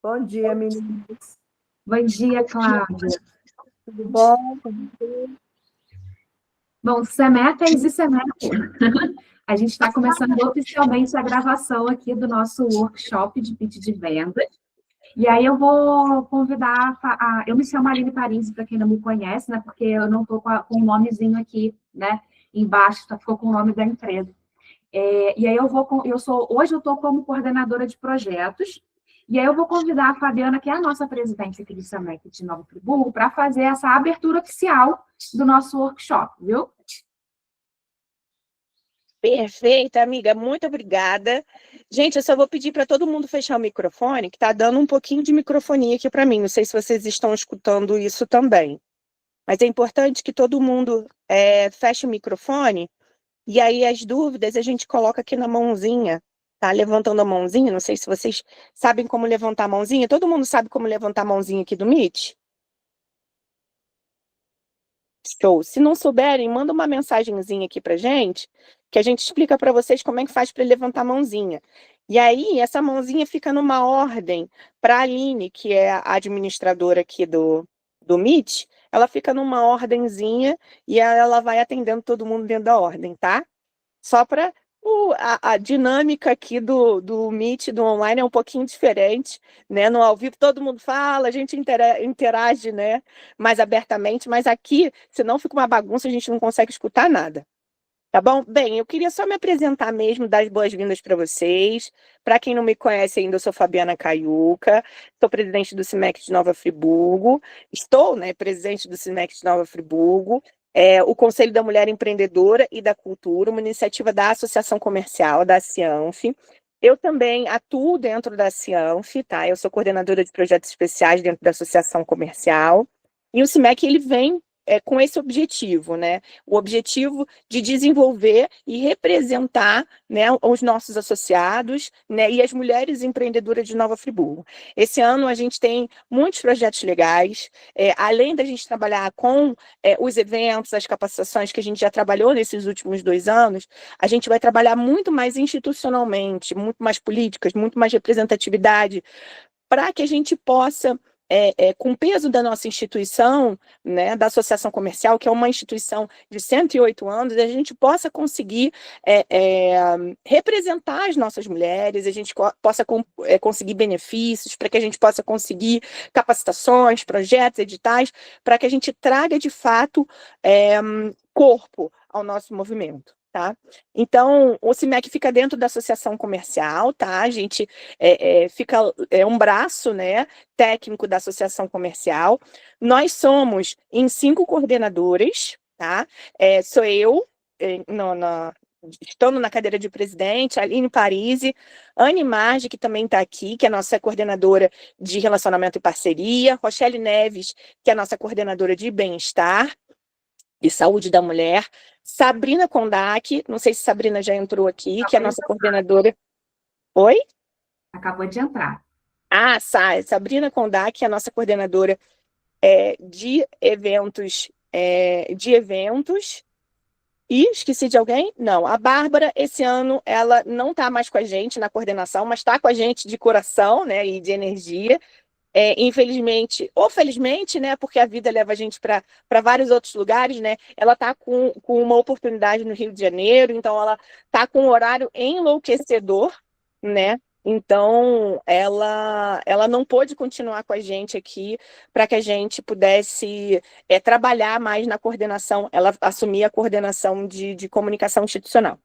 Bom dia, meninas. Bom dia, Cláudia. Tudo bom com você? Bom, Semetas e Semetas, a gente está começando oficialmente a gravação aqui do nosso workshop de pitch de vendas. E aí eu vou convidar, eu me chamo Aline Paris, para quem não me conhece, né, porque eu não estou com o nomezinho aqui, né, embaixo, ficou com o nome da empresa. E aí hoje eu estou como coordenadora de projetos, e aí eu vou convidar a Fabiana, que é a nossa presidente aqui do SEMEC de Nova Friburgo, para fazer essa abertura oficial do nosso workshop, viu? Perfeito, amiga, muito obrigada. Gente, eu só vou pedir para todo mundo fechar o microfone, que está dando um pouquinho de microfonia aqui para mim. Não sei se vocês estão escutando isso também. Mas é importante que todo mundo feche o microfone, e aí as dúvidas a gente coloca aqui na mãozinha, tá? Levantando a mãozinha, não sei se vocês sabem como levantar a mãozinha. Todo mundo sabe como levantar a mãozinha aqui do Meet? Show. Se não souberem, manda uma mensagenzinha aqui pra gente, que a gente explica para vocês como é que faz para levantar a mãozinha. E aí, essa mãozinha fica numa ordem para a Aline, que é a administradora aqui do Meet, ela fica numa ordenzinha e ela vai atendendo todo mundo dentro da ordem, tá? Só para a dinâmica aqui do Meet, do online, é um pouquinho diferente, né? No ao vivo todo mundo fala, a gente interage, né, mais abertamente, mas aqui, senão fica uma bagunça, a gente não consegue escutar nada. Tá bom? Bem, eu queria só me apresentar mesmo, dar as boas-vindas para vocês. Para quem não me conhece ainda, eu sou Fabiana Caiuca, sou presidente do SIMEC de Nova Friburgo, estou, né, presidente do SIMEC de Nova Friburgo, o Conselho da Mulher Empreendedora e da Cultura, uma iniciativa da Associação Comercial, da Cianf. Eu também atuo dentro da Cianf, tá? Eu sou coordenadora de projetos especiais dentro da Associação Comercial, e o SIMEC, ele vem com esse objetivo, né? O objetivo de desenvolver e representar, né, os nossos associados, né, e as mulheres empreendedoras de Nova Friburgo. Esse ano a gente tem muitos projetos legais, além da gente trabalhar com os eventos, as capacitações que a gente já trabalhou nesses últimos 2 anos, a gente vai trabalhar muito mais institucionalmente, muito mais políticas, muito mais representatividade, para que a gente possa, com o peso da nossa instituição, né, da Associação Comercial, que é uma instituição de 108 anos, a gente possa conseguir representar as nossas mulheres, a gente possa conseguir benefícios, para que a gente possa conseguir capacitações, projetos, editais, para que a gente traga, de fato, corpo ao nosso movimento. Tá? Então, o CIMEC fica dentro da associação comercial, tá? A gente fica um braço, né, técnico da associação comercial. Nós somos em 5 coordenadoras, tá? Sou eu, estando na cadeira de presidente, Aline Parisi, Anne Marge, que também está aqui, que é a nossa coordenadora de relacionamento e parceria, Rochelle Neves, que é a nossa coordenadora de bem-estar e saúde da mulher, Sabrina Kondak, não sei se Sabrina já entrou aqui, que é a nossa coordenadora. Oi? Acabou de entrar. Ah, Sabrina Kondak, que é a nossa coordenadora de eventos, E esqueci de alguém? Não, a Bárbara, esse ano, ela não está mais com a gente na coordenação, mas está com a gente de coração, né, e de energia. Infelizmente, ou felizmente, né, porque a vida leva a gente para vários outros lugares, né, ela está com uma oportunidade no Rio de Janeiro, então ela está com um horário enlouquecedor, né, então ela não pôde continuar com a gente aqui para que a gente pudesse trabalhar mais na coordenação, ela assumir a coordenação de comunicação institucional.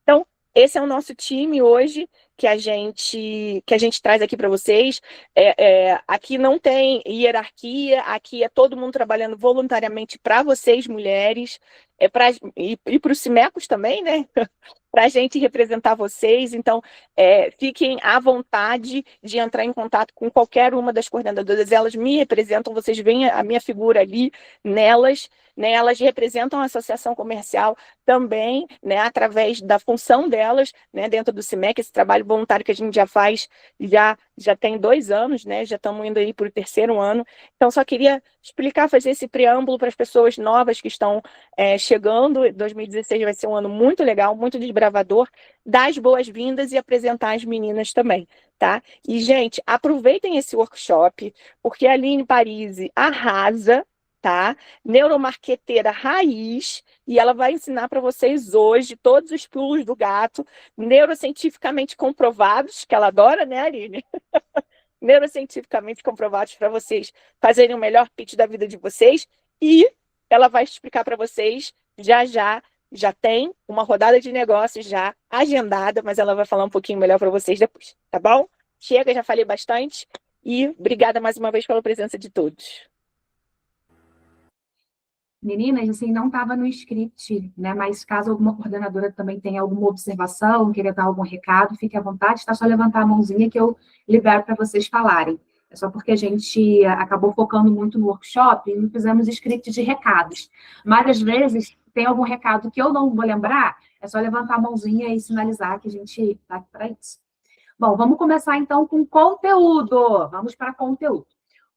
Então, esse é o nosso time hoje que a gente traz aqui para vocês. Aqui não tem hierarquia, aqui é todo mundo trabalhando voluntariamente para vocês, mulheres, e para os CIMECOS também, né? Para a gente representar vocês. Então, fiquem à vontade de entrar em contato com qualquer uma das coordenadoras. Elas me representam, vocês veem a minha figura ali nelas. né, elas representam a associação comercial também, né, através da função delas, né, dentro do CIMEC, esse trabalho voluntário que a gente já faz, já tem 2 anos, né, já estamos indo aí para o 3º ano. Então, só queria explicar, fazer esse preâmbulo para as pessoas novas que estão chegando. 2016 vai ser um ano muito legal, muito desbravador, dar as boas-vindas e apresentar as meninas também, tá? E, gente, aproveitem esse workshop, porque a Aline Parisi arrasa, tá? Neuromarqueteira raiz, e ela vai ensinar para vocês hoje todos os pulos do gato, neurocientificamente comprovados, que ela adora, né, Aline? Neurocientificamente comprovados para vocês fazerem o melhor pitch da vida de vocês, e ela vai explicar para vocês já tem uma rodada de negócios já agendada, mas ela vai falar um pouquinho melhor para vocês depois, tá bom? Chega, já falei bastante, e obrigada mais uma vez pela presença de todos. Meninas, assim, não estava no script, né? Mas caso alguma coordenadora também tenha alguma observação, queira dar algum recado, fique à vontade, está só levantar a mãozinha que eu libero para vocês falarem. É só porque a gente acabou focando muito no workshop e não fizemos script de recados. Mas, às vezes, tem algum recado que eu não vou lembrar, é só levantar a mãozinha e sinalizar que a gente está aqui para isso. Bom, vamos começar, então, com conteúdo. Vamos para conteúdo.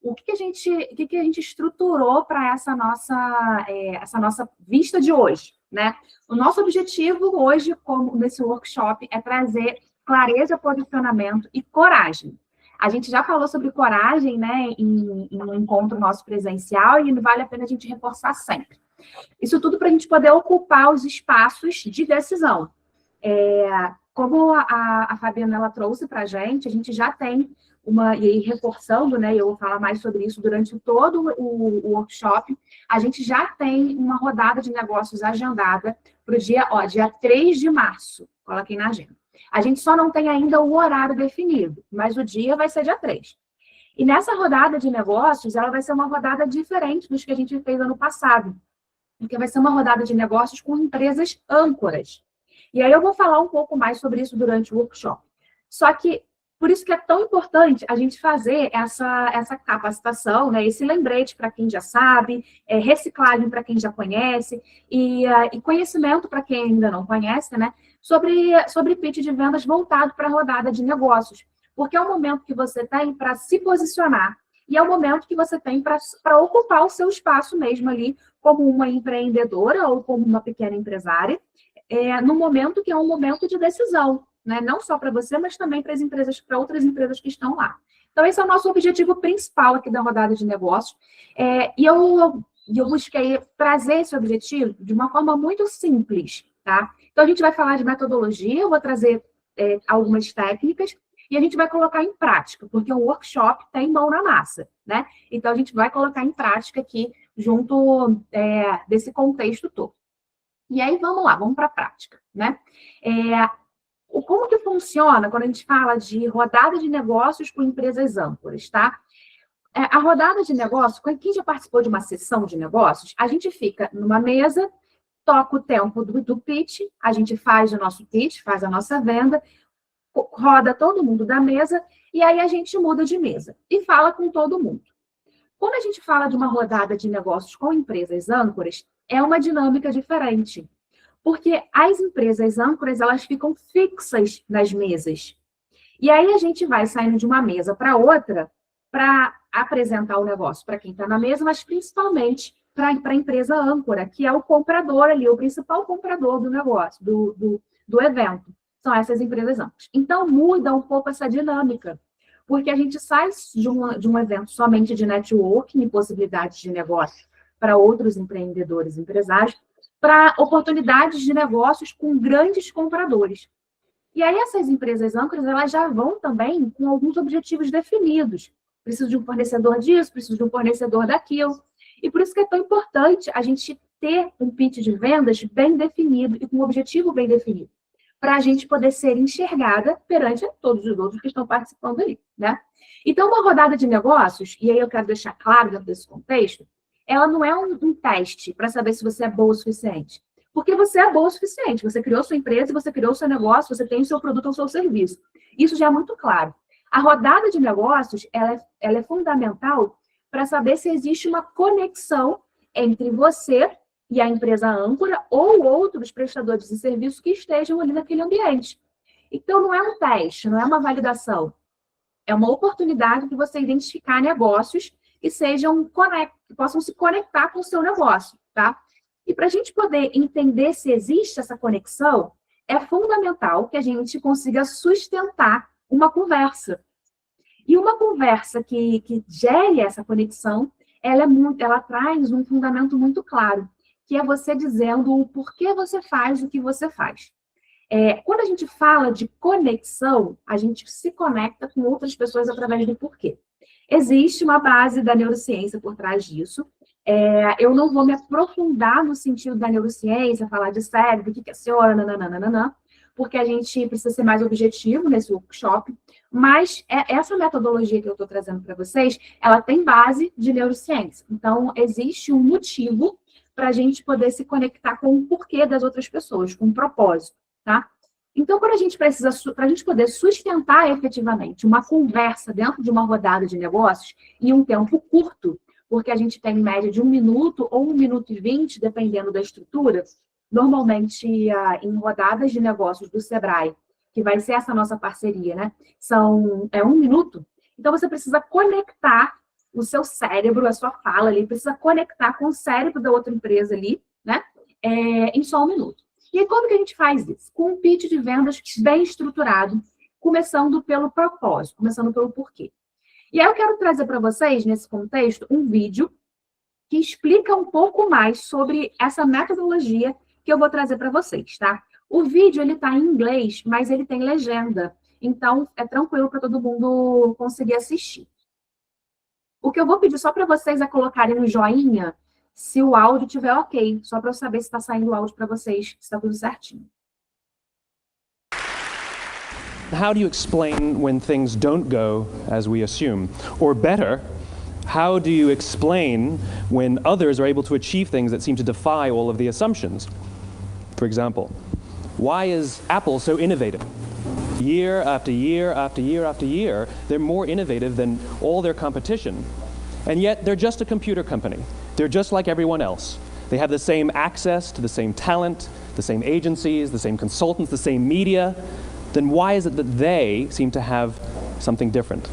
O que a gente estruturou para essa nossa vista de hoje, né? O nosso objetivo hoje, como nesse workshop, é trazer clareza, posicionamento e coragem. A gente já falou sobre coragem, né, em um encontro nosso presencial, e vale a pena a gente reforçar sempre. Isso tudo para a gente poder ocupar os espaços de decisão. Como a Fabiana ela trouxe para a gente já tem e aí reforçando, né, eu vou falar mais sobre isso durante todo o workshop, a gente já tem uma rodada de negócios agendada para o dia 3 de março, coloquei na agenda. A gente só não tem ainda o horário definido, mas o dia vai ser dia 3. E nessa rodada de negócios, ela vai ser uma rodada diferente dos que a gente fez ano passado, porque vai ser uma rodada de negócios com empresas âncoras. E aí eu vou falar um pouco mais sobre isso durante o workshop. Só que, por isso que é tão importante a gente fazer essa capacitação, né, esse lembrete para quem já sabe, reciclagem para quem já conhece, e conhecimento para quem ainda não conhece, né, sobre pitch de vendas voltado para a rodada de negócios. Porque é o momento que você tem para se posicionar, e é o momento que você tem para ocupar o seu espaço mesmo ali, como uma empreendedora ou como uma pequena empresária, no momento que é um momento de decisão, né? Não só para você, mas também para outras empresas que estão lá. Então, esse é o nosso objetivo principal aqui da rodada de negócios. E eu busquei trazer esse objetivo de uma forma muito simples, tá? Então, a gente vai falar de metodologia, eu vou trazer algumas técnicas, e a gente vai colocar em prática, porque o workshop tem mão na massa, né? Então, a gente vai colocar em prática aqui, junto desse contexto todo. E aí, vamos lá, vamos para a prática, né? Como que funciona quando a gente fala de rodada de negócios com empresas âncoras, tá? A rodada de negócios, quem já participou de uma sessão de negócios, a gente fica numa mesa, toca o tempo do pitch, a gente faz o nosso pitch, faz a nossa venda, roda todo mundo da mesa, e aí a gente muda de mesa e fala com todo mundo. Quando a gente fala de uma rodada de negócios com empresas âncoras, é uma dinâmica diferente. Porque as empresas âncoras, elas ficam fixas nas mesas. E aí a gente vai saindo de uma mesa para outra para apresentar o negócio para quem está na mesa, mas principalmente para a empresa âncora, que é o comprador ali, o principal comprador do negócio, do evento. São essas empresas âncoras. Então, muda um pouco essa dinâmica, porque a gente sai de um evento somente de networking e possibilidades de negócio para outros empreendedores, empresários, para oportunidades de negócios com grandes compradores. E aí, essas empresas âncoras, elas já vão também com alguns objetivos definidos. Preciso de um fornecedor disso, preciso de um fornecedor daquilo. E por isso que é tão importante a gente ter um pitch de vendas bem definido e com um objetivo bem definido, para a gente poder ser enxergada perante todos os outros que estão participando ali, né? Então, uma rodada de negócios, e aí eu quero deixar claro dentro desse contexto, ela não é um teste para saber se você é boa o suficiente. Porque você é boa o suficiente. Você criou sua empresa, você criou seu negócio, você tem o seu produto ou o seu serviço. Isso já é muito claro. A rodada de negócios, ela é fundamental para saber se existe uma conexão entre você e a empresa âncora ou outros prestadores de serviço que estejam ali naquele ambiente. Então, não é um teste, não é uma validação. É uma oportunidade de você identificar negócios que que possam se conectar com o seu negócio, tá? E para a gente poder entender se existe essa conexão, é fundamental que a gente consiga sustentar uma conversa. E uma conversa que gere essa conexão, ela traz um fundamento muito claro, que é você dizendo o porquê você faz o que você faz. Quando a gente fala de conexão, a gente se conecta com outras pessoas através do porquê. Existe uma base da neurociência por trás disso. Eu não vou me aprofundar no sentido da neurociência, falar de cérebro, o que aciona, nananana, porque a gente precisa ser mais objetivo nesse workshop, mas essa metodologia que eu estou trazendo para vocês, ela tem base de neurociência. Então, existe um motivo para a gente poder se conectar com o porquê das outras pessoas, com um propósito, tá? Então, quando a gente precisa, para a gente poder sustentar efetivamente uma conversa dentro de uma rodada de negócios em um tempo curto, porque a gente tem em média de 1 minuto ou 1 minuto e 20, dependendo da estrutura, normalmente em rodadas de negócios do Sebrae, que vai ser essa nossa parceria, né? É 1 minuto. Então, você precisa conectar o seu cérebro, a sua fala ali, precisa conectar com o cérebro da outra empresa ali, né? Em só 1 minuto. E aí, como que a gente faz isso? Com um pitch de vendas bem estruturado, começando pelo propósito, começando pelo porquê. E aí eu quero trazer para vocês, nesse contexto, um vídeo que explica um pouco mais sobre essa metodologia que eu vou trazer para vocês, tá? O vídeo, ele tá em inglês, mas ele tem legenda. Então, é tranquilo para todo mundo conseguir assistir. O que eu vou pedir só para vocês é colocarem no joinha se o áudio estiver ok, só para eu saber se está saindo o áudio para vocês, se está tudo certinho. How do you explain when things don't go as we assume? Or better, how do you explain when others are able to achieve things that seem to defy all of the assumptions? For example, why is Apple so innovative? Year after year after year after year, they're more innovative than all their competition. And yet they're just a computer company. They're just like everyone else. They have the same access to the same talent, the same agencies, the same consultants, the same media. Then why is it that they seem to have something different?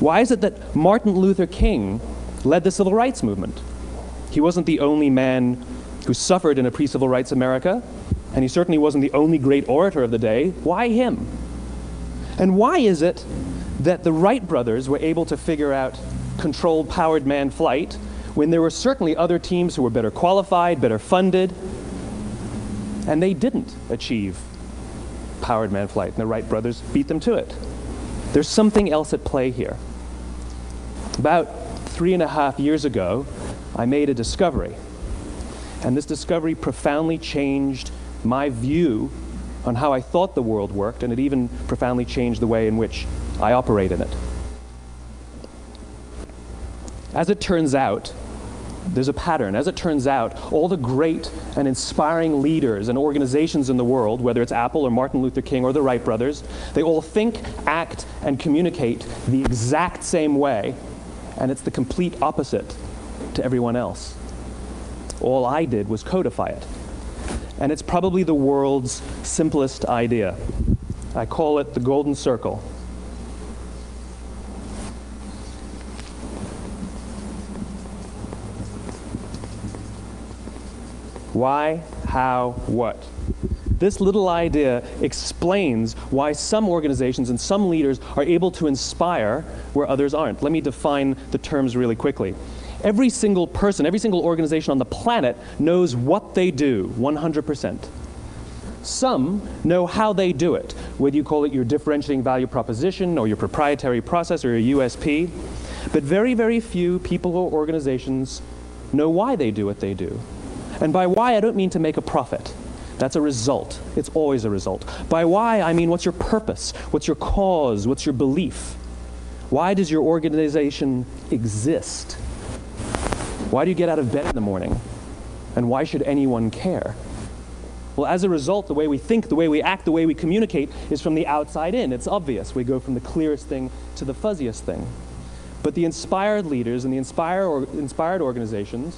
Why is it that Martin Luther King led the civil rights movement? He wasn't the only man who suffered in a pre-civil rights America, and he certainly wasn't the only great orator of the day. Why him? And why is it that the Wright brothers were able to figure out controlled powered manned flight when there were certainly other teams who were better qualified, better funded, and they didn't achieve powered manned flight, and the Wright brothers beat them to it? There's something else at play here. About 3.5 years ago, I made a discovery, and this discovery profoundly changed my view on how I thought the world worked, and it even profoundly changed the way in which I operate in it. As it turns out, there's a pattern. As it turns out, all the great and inspiring leaders and organizations in the world, whether it's Apple or Martin Luther King or the Wright brothers, they all think, act, and communicate the exact same way, and it's the complete opposite to everyone else. All I did was codify it. And it's probably the world's simplest idea. I call it the golden circle. Why, how, what? This little idea explains why some organizations and some leaders are able to inspire where others aren't. Let me define the terms really quickly. Every single person, every single organization on the planet knows what they do 100%. Some know how they do it, whether you call it your differentiating value proposition or your proprietary process or your USP. But very, very few people or organizations know why they do what they do. And by why, I don't mean to make a profit. That's a result. It's always a result. By why, I mean what's your purpose? What's your cause? What's your belief? Why does your organization exist? Why do you get out of bed in the morning? And why should anyone care? Well, as a result, the way we think, the way we act, the way we communicate is from the outside in. It's obvious. We go from the clearest thing to the fuzziest thing. But the inspired leaders and the inspired organizations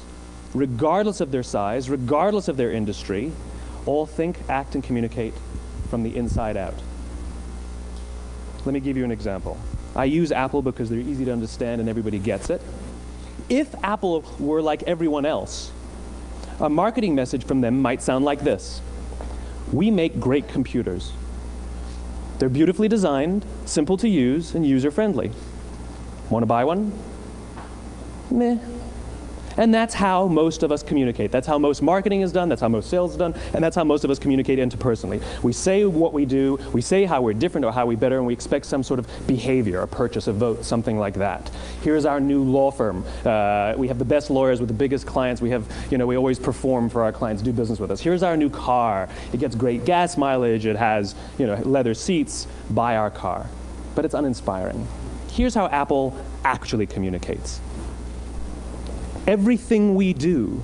regardless of their size, regardless of their industry, all think, act, and communicate from the inside out. Let me give you an example. I use Apple because they're easy to understand and everybody gets it. If Apple were like everyone else, a marketing message from them might sound like this. We make great computers. They're beautifully designed, simple to use, and user-friendly. Want to buy one? Meh. And that's how most of us communicate. That's how most marketing is done, that's how most sales is done, and that's how most of us communicate interpersonally. We say what we do, we say how we're different or how we better, and we expect some sort of behavior, a purchase, a vote, something like that. Here's our new law firm. We have the best lawyers with the biggest clients. We have, we always perform for our clients, do business with us. Here's our new car. It gets great gas mileage. It has, leather seats. Buy our car. But it's uninspiring. Here's how Apple actually communicates. Everything we do,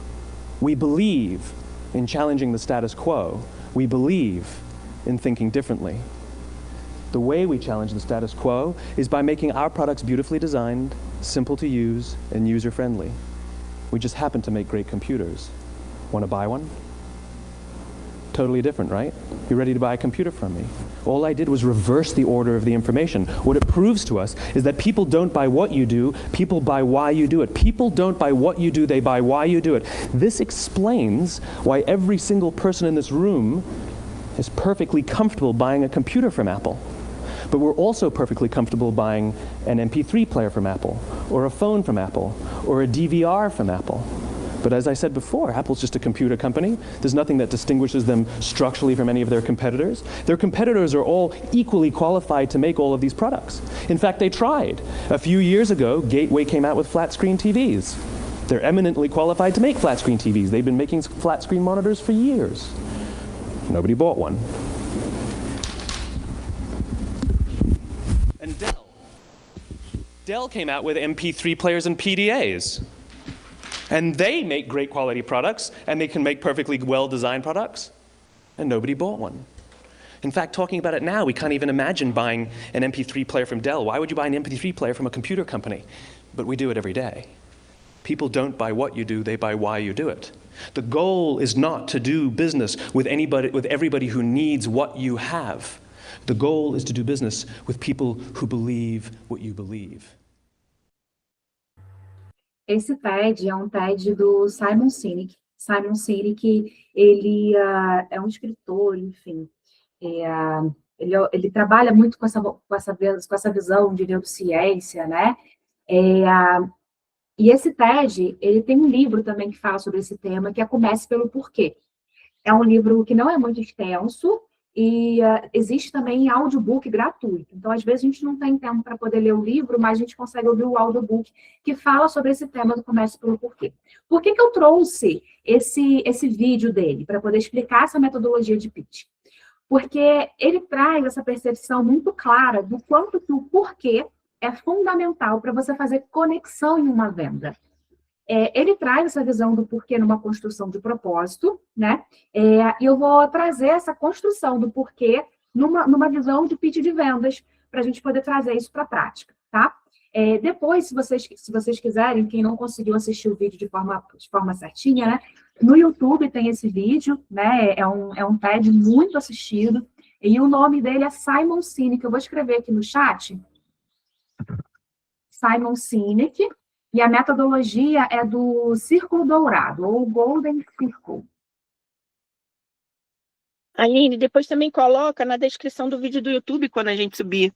we believe in challenging the status quo. We believe in thinking differently. The way we challenge the status quo is by making our products beautifully designed, simple to use, and user-friendly. We just happen to make great computers. Want to buy one? Totally different, right? You ready to buy a computer from me? All I did was reverse the order of the information. What it proves to us is that people don't buy what you do, people buy why you do it. People don't buy what you do, they buy why you do it. This explains why every single person in this room is perfectly comfortable buying a computer from Apple. But we're also perfectly comfortable buying an MP3 player from Apple, or a phone from Apple, or a DVR from Apple. But as I said before, Apple's just a computer company. There's nothing that distinguishes them structurally from any of their competitors. Their competitors are all equally qualified to make all of these products. In fact, they tried. A few years ago, Gateway came out with flat screen TVs. They're eminently qualified to make flat screen TVs. They've been making flat screen monitors for years. Nobody bought one. And Dell came out with MP3 players and PDAs. And they make great quality products, and they can make perfectly well-designed products, and nobody bought one. In fact, talking about it now, we can't even imagine buying an MP3 player from Dell. Why would you buy an MP3 player from a computer company? But we do it every day. People don't buy what you do, they buy why you do it. The goal is not to do business with everybody who needs what you have. The goal is to do business with people who believe what you believe. Esse TED é um TED do Simon Sinek. Simon Sinek, ele é um escritor, enfim. Ele trabalha muito com essa visão de neurociência, né? E esse TED, ele tem um livro também que fala sobre esse tema, que é Comece pelo Porquê. É um livro que não é muito extenso, e existe também audiobook gratuito. Então, às vezes, a gente não tem tempo para poder ler o livro, mas a gente consegue ouvir o audiobook que fala sobre esse tema do Comece pelo Porquê. Por que eu trouxe esse vídeo dele? Para poder explicar essa metodologia de pitch. Porque ele traz essa percepção muito clara do quanto que o porquê é fundamental para você fazer conexão em uma venda. Ele traz essa visão do porquê numa construção de propósito, né? E eu vou trazer essa construção do porquê numa visão de pitch de vendas, para a gente poder trazer isso para a prática, tá? Depois, se vocês quiserem, quem não conseguiu assistir o vídeo de forma certinha, né? No YouTube tem esse vídeo, né? É um TED muito assistido, e o nome dele é Simon Sinek. Eu vou escrever aqui no chat. Simon Sinek. E a metodologia é do Círculo Dourado, ou Golden Circle. Aline, depois também coloca na descrição do vídeo do YouTube, quando a gente subir.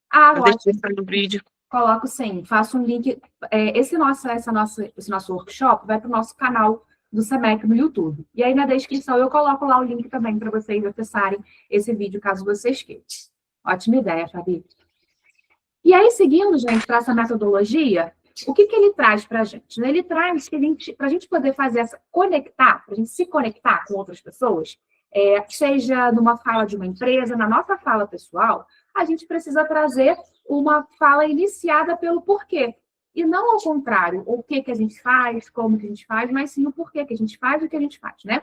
Ah, na descrição do vídeo. Coloco sim, faço um link. Esse nosso workshop vai para o nosso canal do SEMEC no YouTube. E aí na descrição eu coloco lá o link também para vocês acessarem esse vídeo, caso vocês queiram. Ótima ideia, Fabi. E aí, seguindo, gente, para essa metodologia, o que ele traz para a gente? Ele traz que para a gente poder fazer para a gente se conectar com outras pessoas, seja numa fala de uma empresa, na nossa fala pessoal, a gente precisa trazer uma fala iniciada pelo porquê. E não ao contrário, o que a gente faz, como que a gente faz, mas sim o porquê que a gente faz e o que a gente faz, né?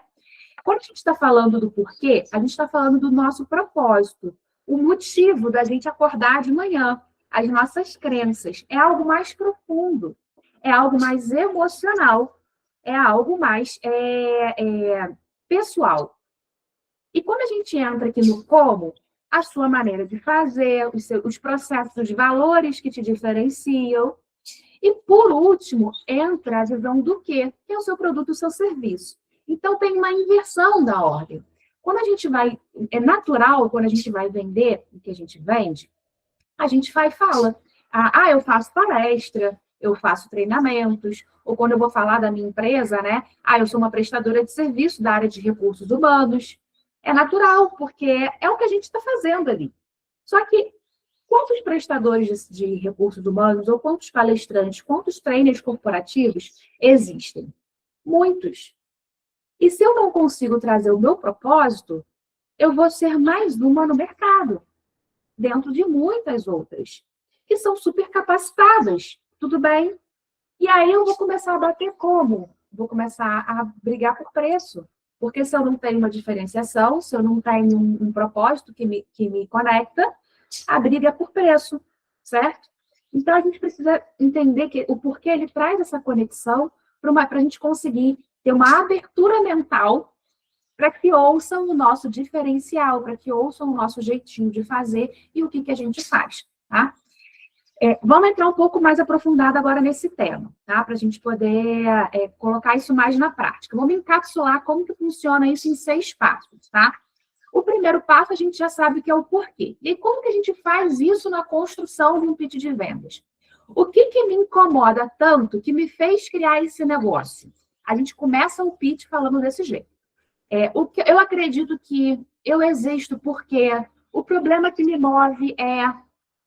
Quando a gente está falando do porquê, a gente está falando do nosso propósito, o motivo da gente acordar de manhã, as nossas crenças. É algo mais profundo, é algo mais emocional é algo mais pessoal. E quando a gente entra aqui no como, a sua maneira de fazer, os processos, os valores que te diferenciam. E, por último, entra a visão do quê? Que é o seu produto, o seu serviço. Então, tem uma inversão da ordem. Quando a gente vai... É natural, quando a gente vai vender o que a gente vende, a gente vai e fala, eu faço palestra, eu faço treinamentos, ou quando eu vou falar da minha empresa, né? Eu sou uma prestadora de serviço da área de recursos humanos. É natural, porque é o que a gente está fazendo ali. Só que quantos prestadores de recursos humanos, ou quantos palestrantes, quantos trainers corporativos existem? Muitos. E se eu não consigo trazer o meu propósito, eu vou ser mais uma no mercado, dentro de muitas outras, que são super capacitadas, tudo bem? E aí eu vou começar a bater como? Vou começar a brigar por preço. Porque se eu não tenho uma diferenciação, se eu não tenho um propósito que me conecta, a briga é por preço, certo? Então, a gente precisa entender o porquê ele traz essa conexão para a gente conseguir ter uma abertura mental para que ouçam o nosso diferencial, para que ouçam o nosso jeitinho de fazer e o que a gente faz, tá? Vamos entrar um pouco mais aprofundado agora nesse tema, tá? Para a gente poder colocar isso mais na prática. Vamos encapsular como que funciona isso em 6 passos, tá? O primeiro passo a gente já sabe que é o porquê. E como que a gente faz isso na construção de um pitch de vendas? O que me incomoda tanto que me fez criar esse negócio? A gente começa o pitch falando desse jeito. Eu acredito que eu existo porque o problema que me move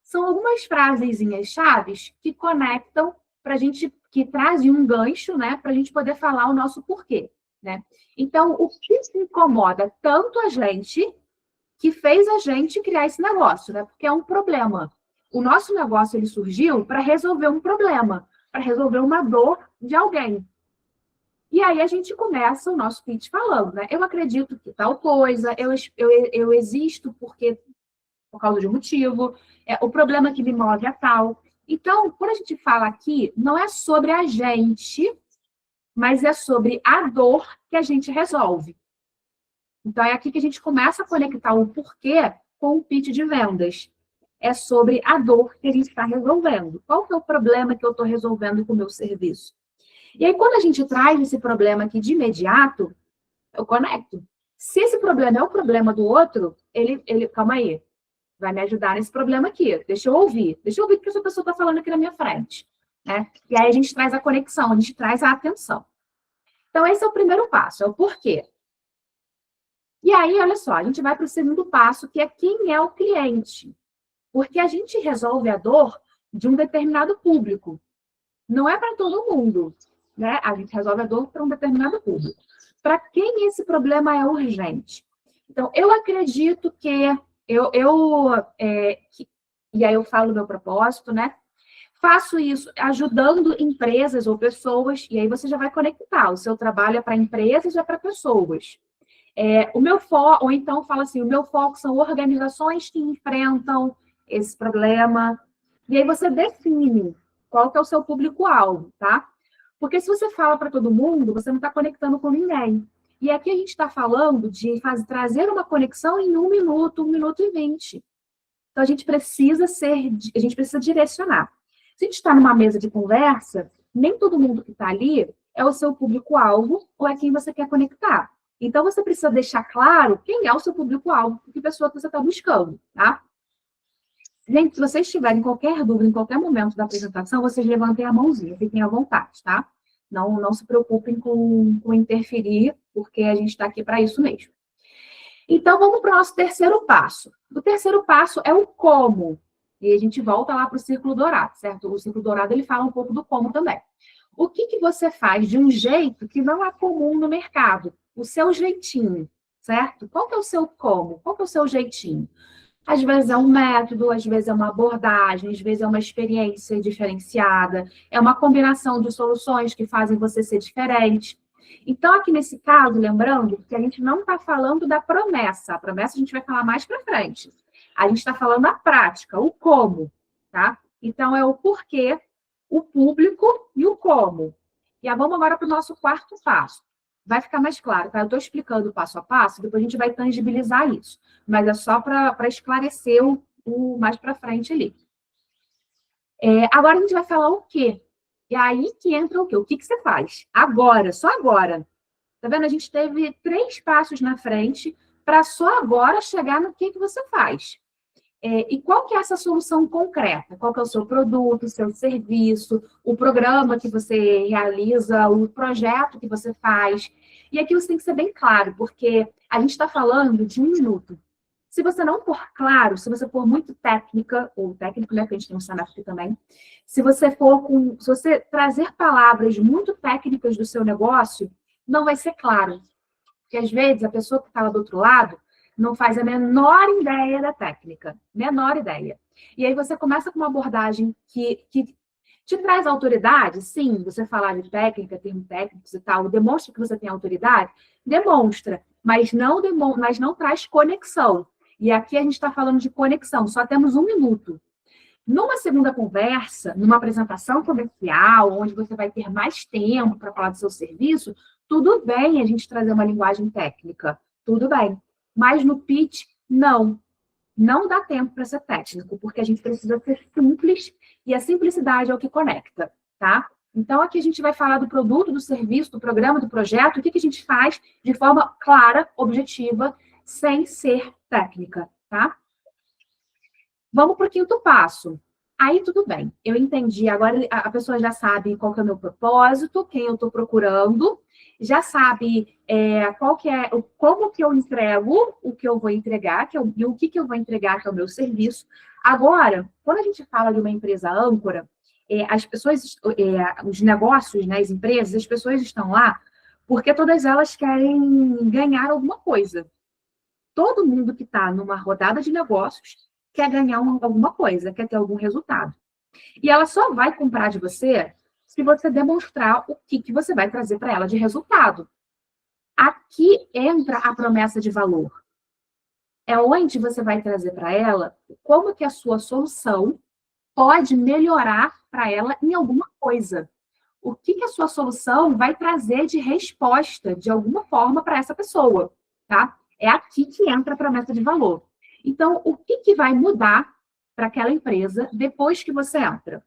são algumas frasezinhas chaves que conectam para a gente, que trazem um gancho, né, para a gente poder falar o nosso porquê, né? Então, o que incomoda tanto a gente que fez a gente criar esse negócio, né? Porque é um problema. O nosso negócio ele surgiu para resolver um problema, para resolver uma dor de alguém. E aí a gente começa o nosso pitch falando, né? Eu acredito que tal coisa, eu existo porque por causa de um motivo, o problema que me move é tal. Então, quando a gente fala aqui, não é sobre a gente, mas é sobre a dor que a gente resolve. Então, é aqui que a gente começa a conectar o porquê com o pitch de vendas. É sobre a dor que a gente está resolvendo. Qual que é o problema que eu estou resolvendo com o meu serviço? E aí, quando a gente traz esse problema aqui de imediato, eu conecto. Se esse problema é o problema do outro, calma aí, vai me ajudar nesse problema aqui. Deixa eu ouvir o que essa pessoa está falando aqui na minha frente, né? E aí a gente traz a conexão, a gente traz a atenção. Então, esse é o primeiro passo, é o porquê. E aí, olha só, a gente vai para o segundo passo, que é quem é o cliente. Porque a gente resolve a dor de um determinado público. Não é para todo mundo, né? A gente resolve a dor para um determinado público. Para quem esse problema é urgente? Então, eu acredito que e aí eu falo do meu propósito, né? Faço isso ajudando empresas ou pessoas, e aí você já vai conectar. O seu trabalho é para empresas, é para pessoas. O meu foco, ou então fala assim, o meu foco são organizações que enfrentam esse problema. E aí você define qual que é o seu público-alvo, tá? Porque se você fala para todo mundo, você não está conectando com ninguém. E aqui a gente está falando de trazer uma conexão em 1 minuto, 1 minuto e 20. Então, a gente precisa direcionar. Se a gente está numa mesa de conversa, nem todo mundo que está ali é o seu público-alvo ou é quem você quer conectar. Então, você precisa deixar claro quem é o seu público-alvo, que pessoa que você está buscando, tá? Gente, se vocês tiverem qualquer dúvida em qualquer momento da apresentação, vocês levantem a mãozinha, fiquem à vontade, tá? Não se preocupem com interferir, porque a gente está aqui para isso mesmo. Então, vamos para o nosso terceiro passo. O terceiro passo é o como. E a gente volta lá para o círculo dourado, certo? O círculo dourado, ele fala um pouco do como também. O que você faz de um jeito que não é comum no mercado? O seu jeitinho, certo? Qual que é o seu como? Qual que é o seu jeitinho? Às vezes é um método, às vezes é uma abordagem, às vezes é uma experiência diferenciada, é uma combinação de soluções que fazem você ser diferente. Então, aqui nesse caso, lembrando que a gente não está falando da promessa. A promessa a gente vai falar mais para frente. A gente está falando da prática, o como, tá? Então, é o porquê, o público e o como. E aí, vamos agora para o nosso quarto passo. Vai ficar mais claro, tá? Eu estou explicando passo a passo, depois a gente vai tangibilizar isso. Mas é só para esclarecer o mais para frente ali. Agora a gente vai falar o quê? E aí que entra o quê? O que você faz? Agora, só agora. Tá vendo? A gente teve 3 passos na frente para só agora chegar no que você faz. E qual que é essa solução concreta? Qual que é o seu produto, o seu serviço, o programa que você realiza, o projeto que você faz? E aqui você tem que ser bem claro, porque a gente está falando de 1 minuto. Se você não for claro, se você for muito técnica, ou técnico, né, que a gente tem um cenário aqui também, se você trazer palavras muito técnicas do seu negócio, não vai ser claro. Porque, às vezes, a pessoa que está lá do outro lado não faz a menor ideia da técnica. Menor ideia. E aí você começa com uma abordagem que te traz autoridade. Sim, você falar de técnica, termos técnicos e tal, demonstra que você tem autoridade? Demonstra. Mas não traz conexão. E aqui a gente está falando de conexão. Só temos 1 minuto. Numa segunda conversa, numa apresentação comercial, onde você vai ter mais tempo para falar do seu serviço, tudo bem a gente trazer uma linguagem técnica. Tudo bem. Mas no pitch, não. Não dá tempo para ser técnico, porque a gente precisa ser simples, e a simplicidade é o que conecta, tá? Então, aqui a gente vai falar do produto, do serviço, do programa, do projeto, o que a gente faz de forma clara, objetiva, sem ser técnica, tá? Vamos para o 5º passo. Aí, tudo bem. Eu entendi. Agora, a pessoa já sabe qual que é o meu propósito, quem eu estou procurando, já sabe como que eu entrego o que eu vou entregar, e o que eu vou entregar, que é o meu serviço. Agora, quando a gente fala de uma empresa âncora, as pessoas, os negócios, né, as empresas, as pessoas estão lá porque todas elas querem ganhar alguma coisa. Todo mundo que está numa rodada de negócios quer ganhar alguma coisa, quer ter algum resultado. E ela só vai comprar de você se você demonstrar o que você vai trazer para ela de resultado. Aqui entra a promessa de valor. É onde você vai trazer para ela como que a sua solução pode melhorar para ela em alguma coisa. O que a sua solução vai trazer de resposta, de alguma forma, para essa pessoa, tá? É aqui que entra a promessa de valor. Então, o que vai mudar para aquela empresa depois que você entra?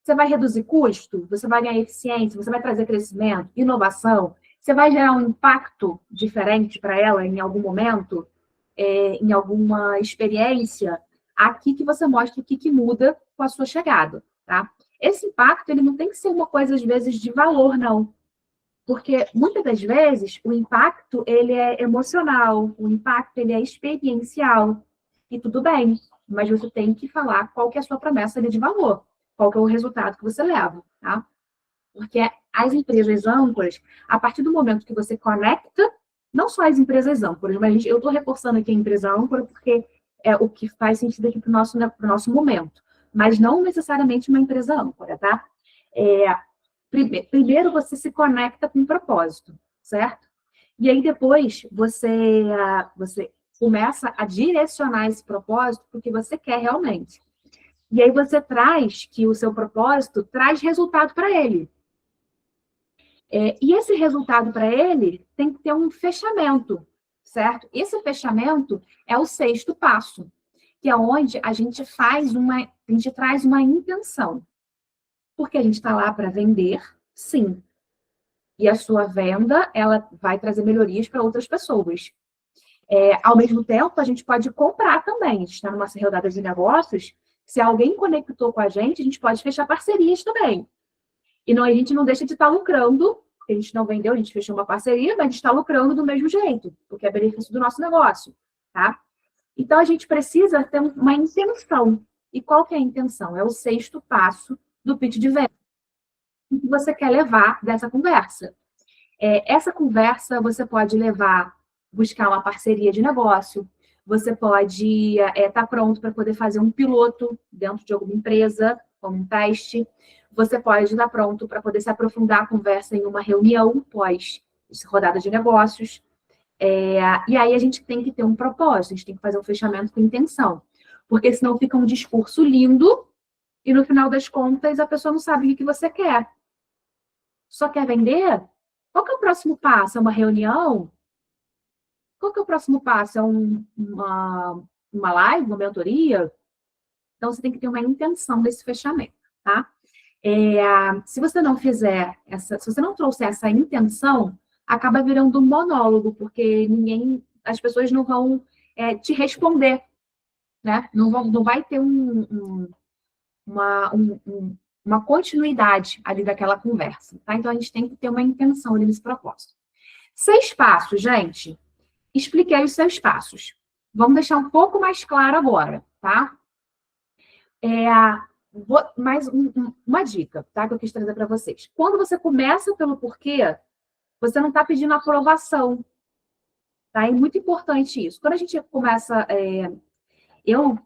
Você vai reduzir custo? Você vai ganhar eficiência? Você vai trazer crescimento, inovação? Você vai gerar um impacto diferente para ela em algum momento? Em alguma experiência? Aqui que você mostra o que muda com a sua chegada, tá? Esse impacto, ele não tem que ser uma coisa, às vezes, de valor, não. Porque, muitas das vezes, o impacto, ele é emocional, o impacto, ele é experiencial. E tudo bem, mas você tem que falar qual que é a sua promessa ali de valor, qual que é o resultado que você leva, tá? Porque as empresas âncoras, a partir do momento que você conecta, não só as empresas âncoras, mas eu estou reforçando aqui a empresa âncora porque é o que faz sentido aqui para o nosso momento, mas não necessariamente uma empresa âncora, tá? Primeiro você se conecta com o propósito, certo? E aí depois você começa a direcionar esse propósito para o que você quer realmente. E aí você traz que o seu propósito traz resultado para ele. E esse resultado para ele tem que ter um fechamento, certo? Esse fechamento é o 6º passo, que é onde a gente traz uma intenção. Porque a gente está lá para vender, sim. E a sua venda, ela vai trazer melhorias para outras pessoas. Ao mesmo tempo, a gente pode comprar também. A gente está numa rodada de negócios. Se alguém conectou com a gente pode fechar parcerias também. E a gente não deixa de estar lucrando, porque a gente não vendeu, a gente fechou uma parceria, mas a gente está lucrando do mesmo jeito, porque é benefício do nosso negócio, tá? Então, a gente precisa ter uma intenção. E qual que é a intenção? É o 6º passo do pitch de venda. O que você quer levar dessa conversa? Essa conversa você pode buscar uma parceria de negócio, você pode estar pronto para poder fazer um piloto dentro de alguma empresa, como um teste, você pode estar pronto para poder se aprofundar a conversa em uma reunião pós rodada de negócios, e aí a gente tem que ter um propósito, a gente tem que fazer um fechamento com intenção, porque senão fica um discurso lindo, e no final das contas, a pessoa não sabe o que você quer. Só quer vender? Qual que é o próximo passo? É uma reunião? Qual que é o próximo passo? É uma live, uma mentoria? Então, você tem que ter uma intenção desse fechamento, tá? Se você não fizer se você não trouxer essa intenção, acaba virando um monólogo, porque as pessoas não vão te responder, né? Não vai ter uma continuidade ali daquela conversa, tá? Então, a gente tem que ter uma intenção ali nesse propósito. 6 passos, gente. Expliquei os 6 passos. Vamos deixar um pouco mais claro agora, tá? Mais uma dica, tá? Que eu quis trazer para vocês. Quando você começa pelo porquê, você não está pedindo aprovação, tá? É muito importante isso. Quando a gente começa...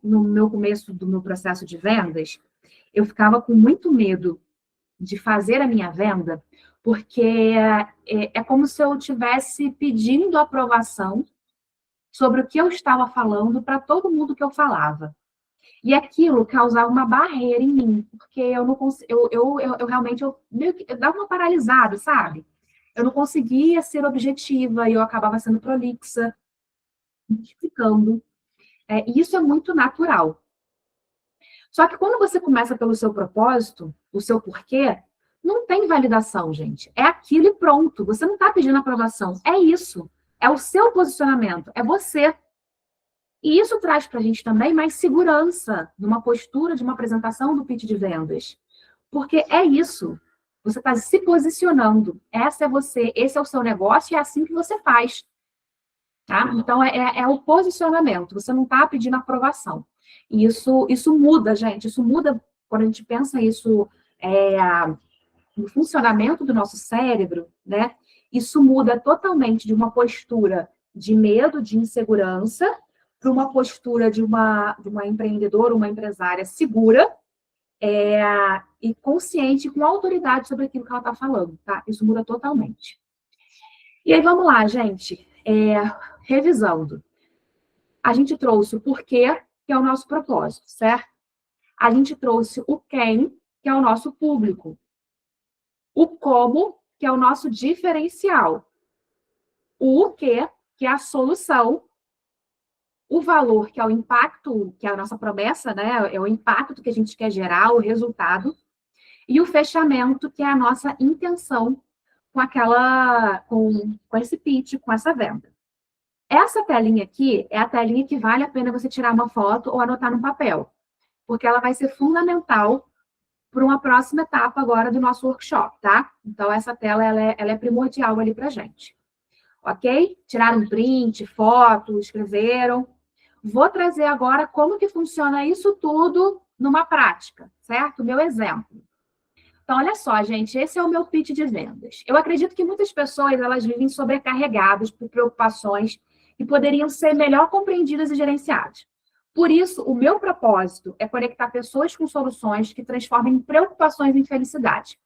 no meu começo do meu processo de vendas, eu ficava com muito medo de fazer a minha venda, porque é como se eu estivesse pedindo aprovação sobre o que eu estava falando para todo mundo que eu falava. E aquilo causava uma barreira em mim, porque eu não eu realmente meio que eu dava uma paralisada, sabe? Eu não conseguia ser objetiva e eu acabava sendo prolixa, multiplicando. E isso é muito natural. Só que quando você começa pelo seu propósito, o seu porquê, não tem validação, gente. É aquilo e pronto. Você não está pedindo aprovação. É isso. É o seu posicionamento. É você. E isso traz para a gente também mais segurança numa postura de uma apresentação do pitch de vendas. Porque é isso. Você está se posicionando. Essa é você, esse é o seu negócio e é assim que você faz. Tá? Então, é o posicionamento. Você não está pedindo aprovação. E isso muda, gente. Isso muda, quando a gente pensa isso no funcionamento do nosso cérebro, né? Isso muda totalmente de uma postura de medo, de insegurança, para uma postura de uma empreendedora, uma empresária segura e consciente, com autoridade sobre aquilo que ela está falando, tá? Isso muda totalmente. E aí, vamos lá, gente. Revisando. A gente trouxe o porquê, que é o nosso propósito, certo? A gente trouxe o quem, que é o nosso público. O como, que é o nosso diferencial. O quê, que é a solução. O valor, que é o impacto, que é a nossa promessa, né? É o impacto que a gente quer gerar, o resultado. E o fechamento, que é a nossa intenção com esse pitch, com essa venda. Essa telinha aqui é a telinha que vale a pena você tirar uma foto ou anotar no papel, porque ela vai ser fundamental para uma próxima etapa agora do nosso workshop, tá? Então, essa tela, ela é primordial ali para a gente. Ok? Tiraram um print, foto, escreveram. Vou trazer agora como que funciona isso tudo numa prática, certo? Meu exemplo. Então, olha só, gente, esse é o meu pitch de vendas. Eu acredito que muitas pessoas, elas vivem sobrecarregadas por preocupações que poderiam ser melhor compreendidas e gerenciadas. Por isso, o meu propósito é conectar pessoas com soluções que transformem preocupações em felicidade.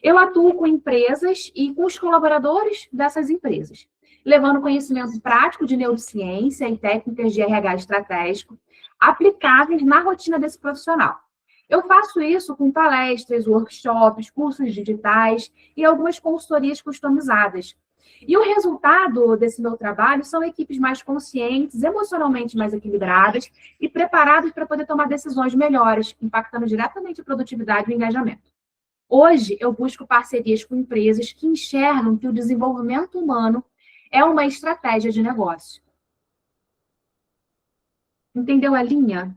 Eu atuo com empresas e com os colaboradores dessas empresas, levando conhecimento prático de neurociência e técnicas de RH estratégico aplicáveis na rotina desse profissional. Eu faço isso com palestras, workshops, cursos digitais e algumas consultorias customizadas. E o resultado desse meu trabalho são equipes mais conscientes, emocionalmente mais equilibradas e preparadas para poder tomar decisões melhores, impactando diretamente a produtividade e o engajamento. Hoje, eu busco parcerias com empresas que enxergam que o desenvolvimento humano é uma estratégia de negócio. Entendeu a linha?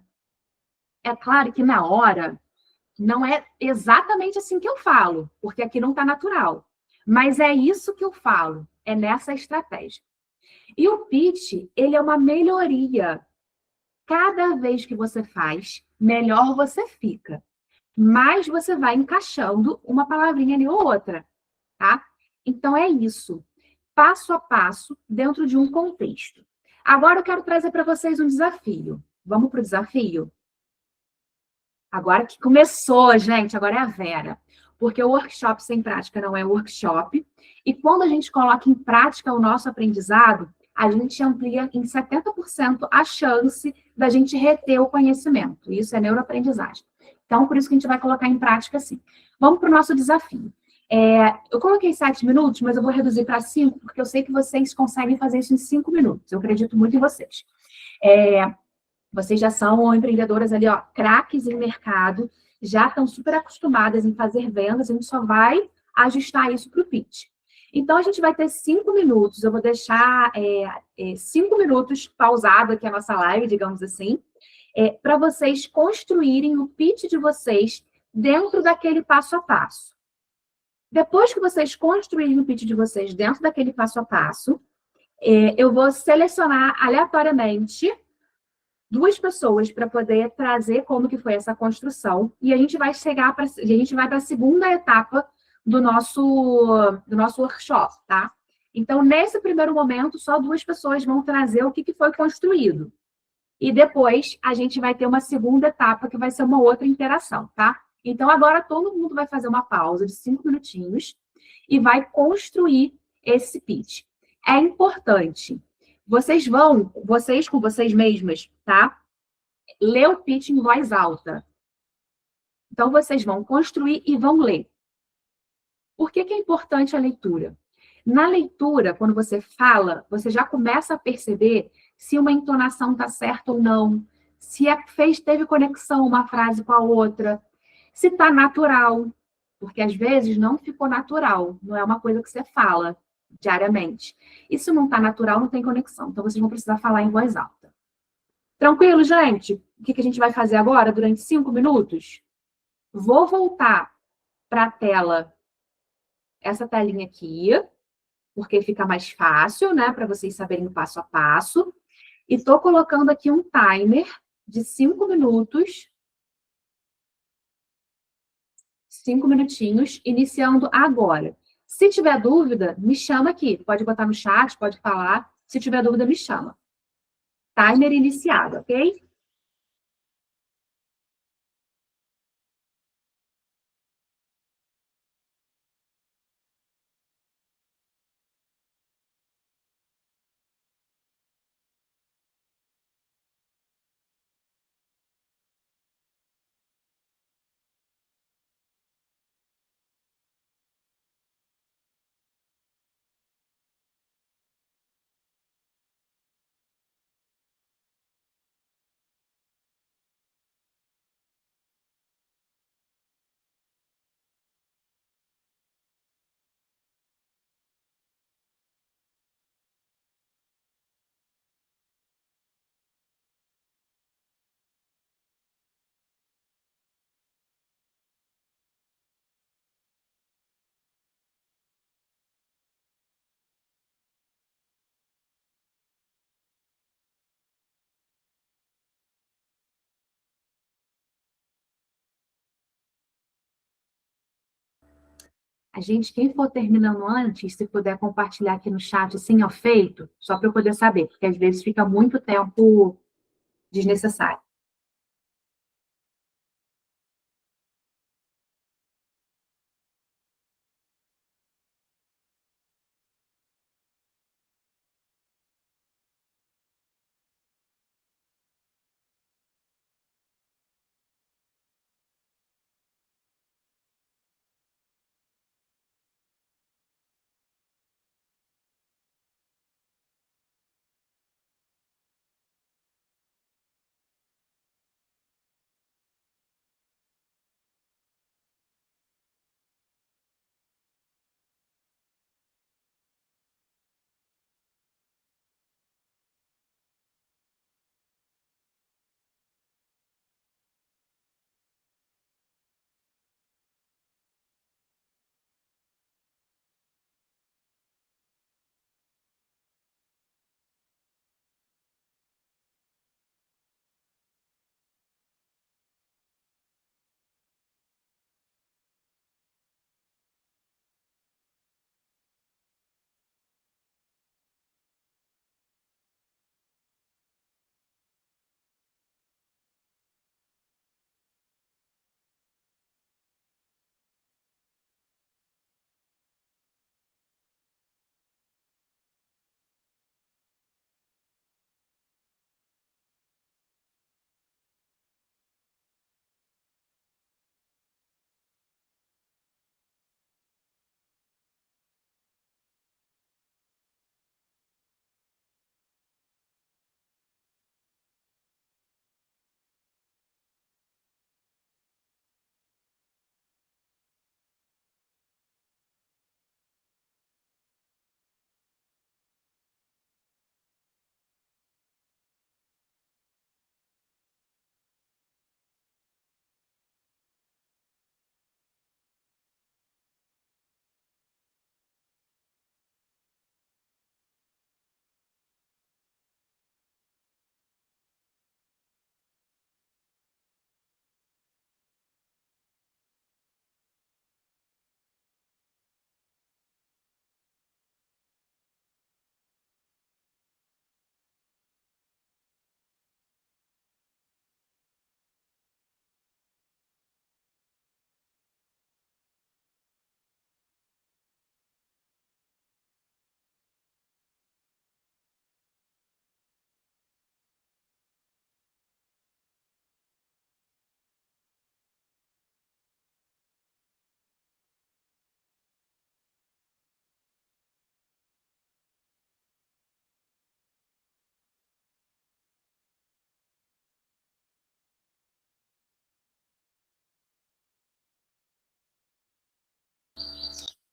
É claro que na hora não é exatamente assim que eu falo, porque aqui não está natural. Mas é isso que eu falo, é nessa estratégia. E o pitch, ele é uma melhoria. Cada vez que você faz, melhor você fica. Mais você vai encaixando uma palavrinha ali ou outra, tá? Então é isso. Passo a passo, dentro de um contexto. Agora eu quero trazer para vocês um desafio. Vamos para o desafio? Agora que começou, gente, agora é a Vera. Porque o workshop sem prática não é workshop. E quando a gente coloca em prática o nosso aprendizado, a gente amplia em 70% a chance da gente reter o conhecimento. Isso é neuroaprendizagem. Então, por isso que a gente vai colocar em prática assim. Vamos para o nosso desafio. Eu coloquei 7 minutos, mas eu vou reduzir para 5, porque eu sei que vocês conseguem fazer isso em 5 minutos. Eu acredito muito em vocês. Vocês já são empreendedoras ali, ó, craques em mercado, já estão super acostumadas em fazer vendas, a gente só vai ajustar isso para o pitch. Então, a gente vai ter 5 minutos, eu vou deixar 5 minutos pausado aqui a nossa live, digamos assim, para vocês construírem o pitch de vocês dentro daquele passo a passo. Depois que vocês construírem o pitch de vocês dentro daquele passo a passo, eu vou selecionar aleatoriamente 2 pessoas para poder trazer como que foi essa construção e a gente vai para a segunda etapa do nosso workshop, tá? Então, nesse primeiro momento, só 2 pessoas vão trazer o que foi construído. E depois, a gente vai ter uma segunda etapa, que vai ser uma outra interação, tá? Então, agora todo mundo vai fazer uma pausa de 5 minutinhos e vai construir esse pitch. É importante. Vocês com vocês mesmas, tá? Ler o pitch em voz alta. Então, vocês vão construir e vão ler. Por que é importante a leitura? Na leitura, quando você fala, você já começa a perceber se uma entonação está certa ou não, se teve conexão uma frase com a outra, se está natural, porque às vezes não ficou natural, não é uma coisa que você fala diariamente. E se não está natural, não tem conexão, então vocês vão precisar falar em voz alta. Tranquilo, gente? O que a gente vai fazer agora, durante 5 minutos? Vou voltar para a tela, essa telinha aqui, porque fica mais fácil, né, para vocês saberem o passo a passo. E estou colocando aqui um timer de 5 minutos. 5 minutinhos, iniciando agora. Se tiver dúvida, me chama aqui. Pode botar no chat, pode falar. Se tiver dúvida, me chama. Timer iniciado, ok? A gente, quem for terminando antes, se puder compartilhar aqui no chat, assim, ó, feito, só para eu poder saber, porque às vezes fica muito tempo desnecessário.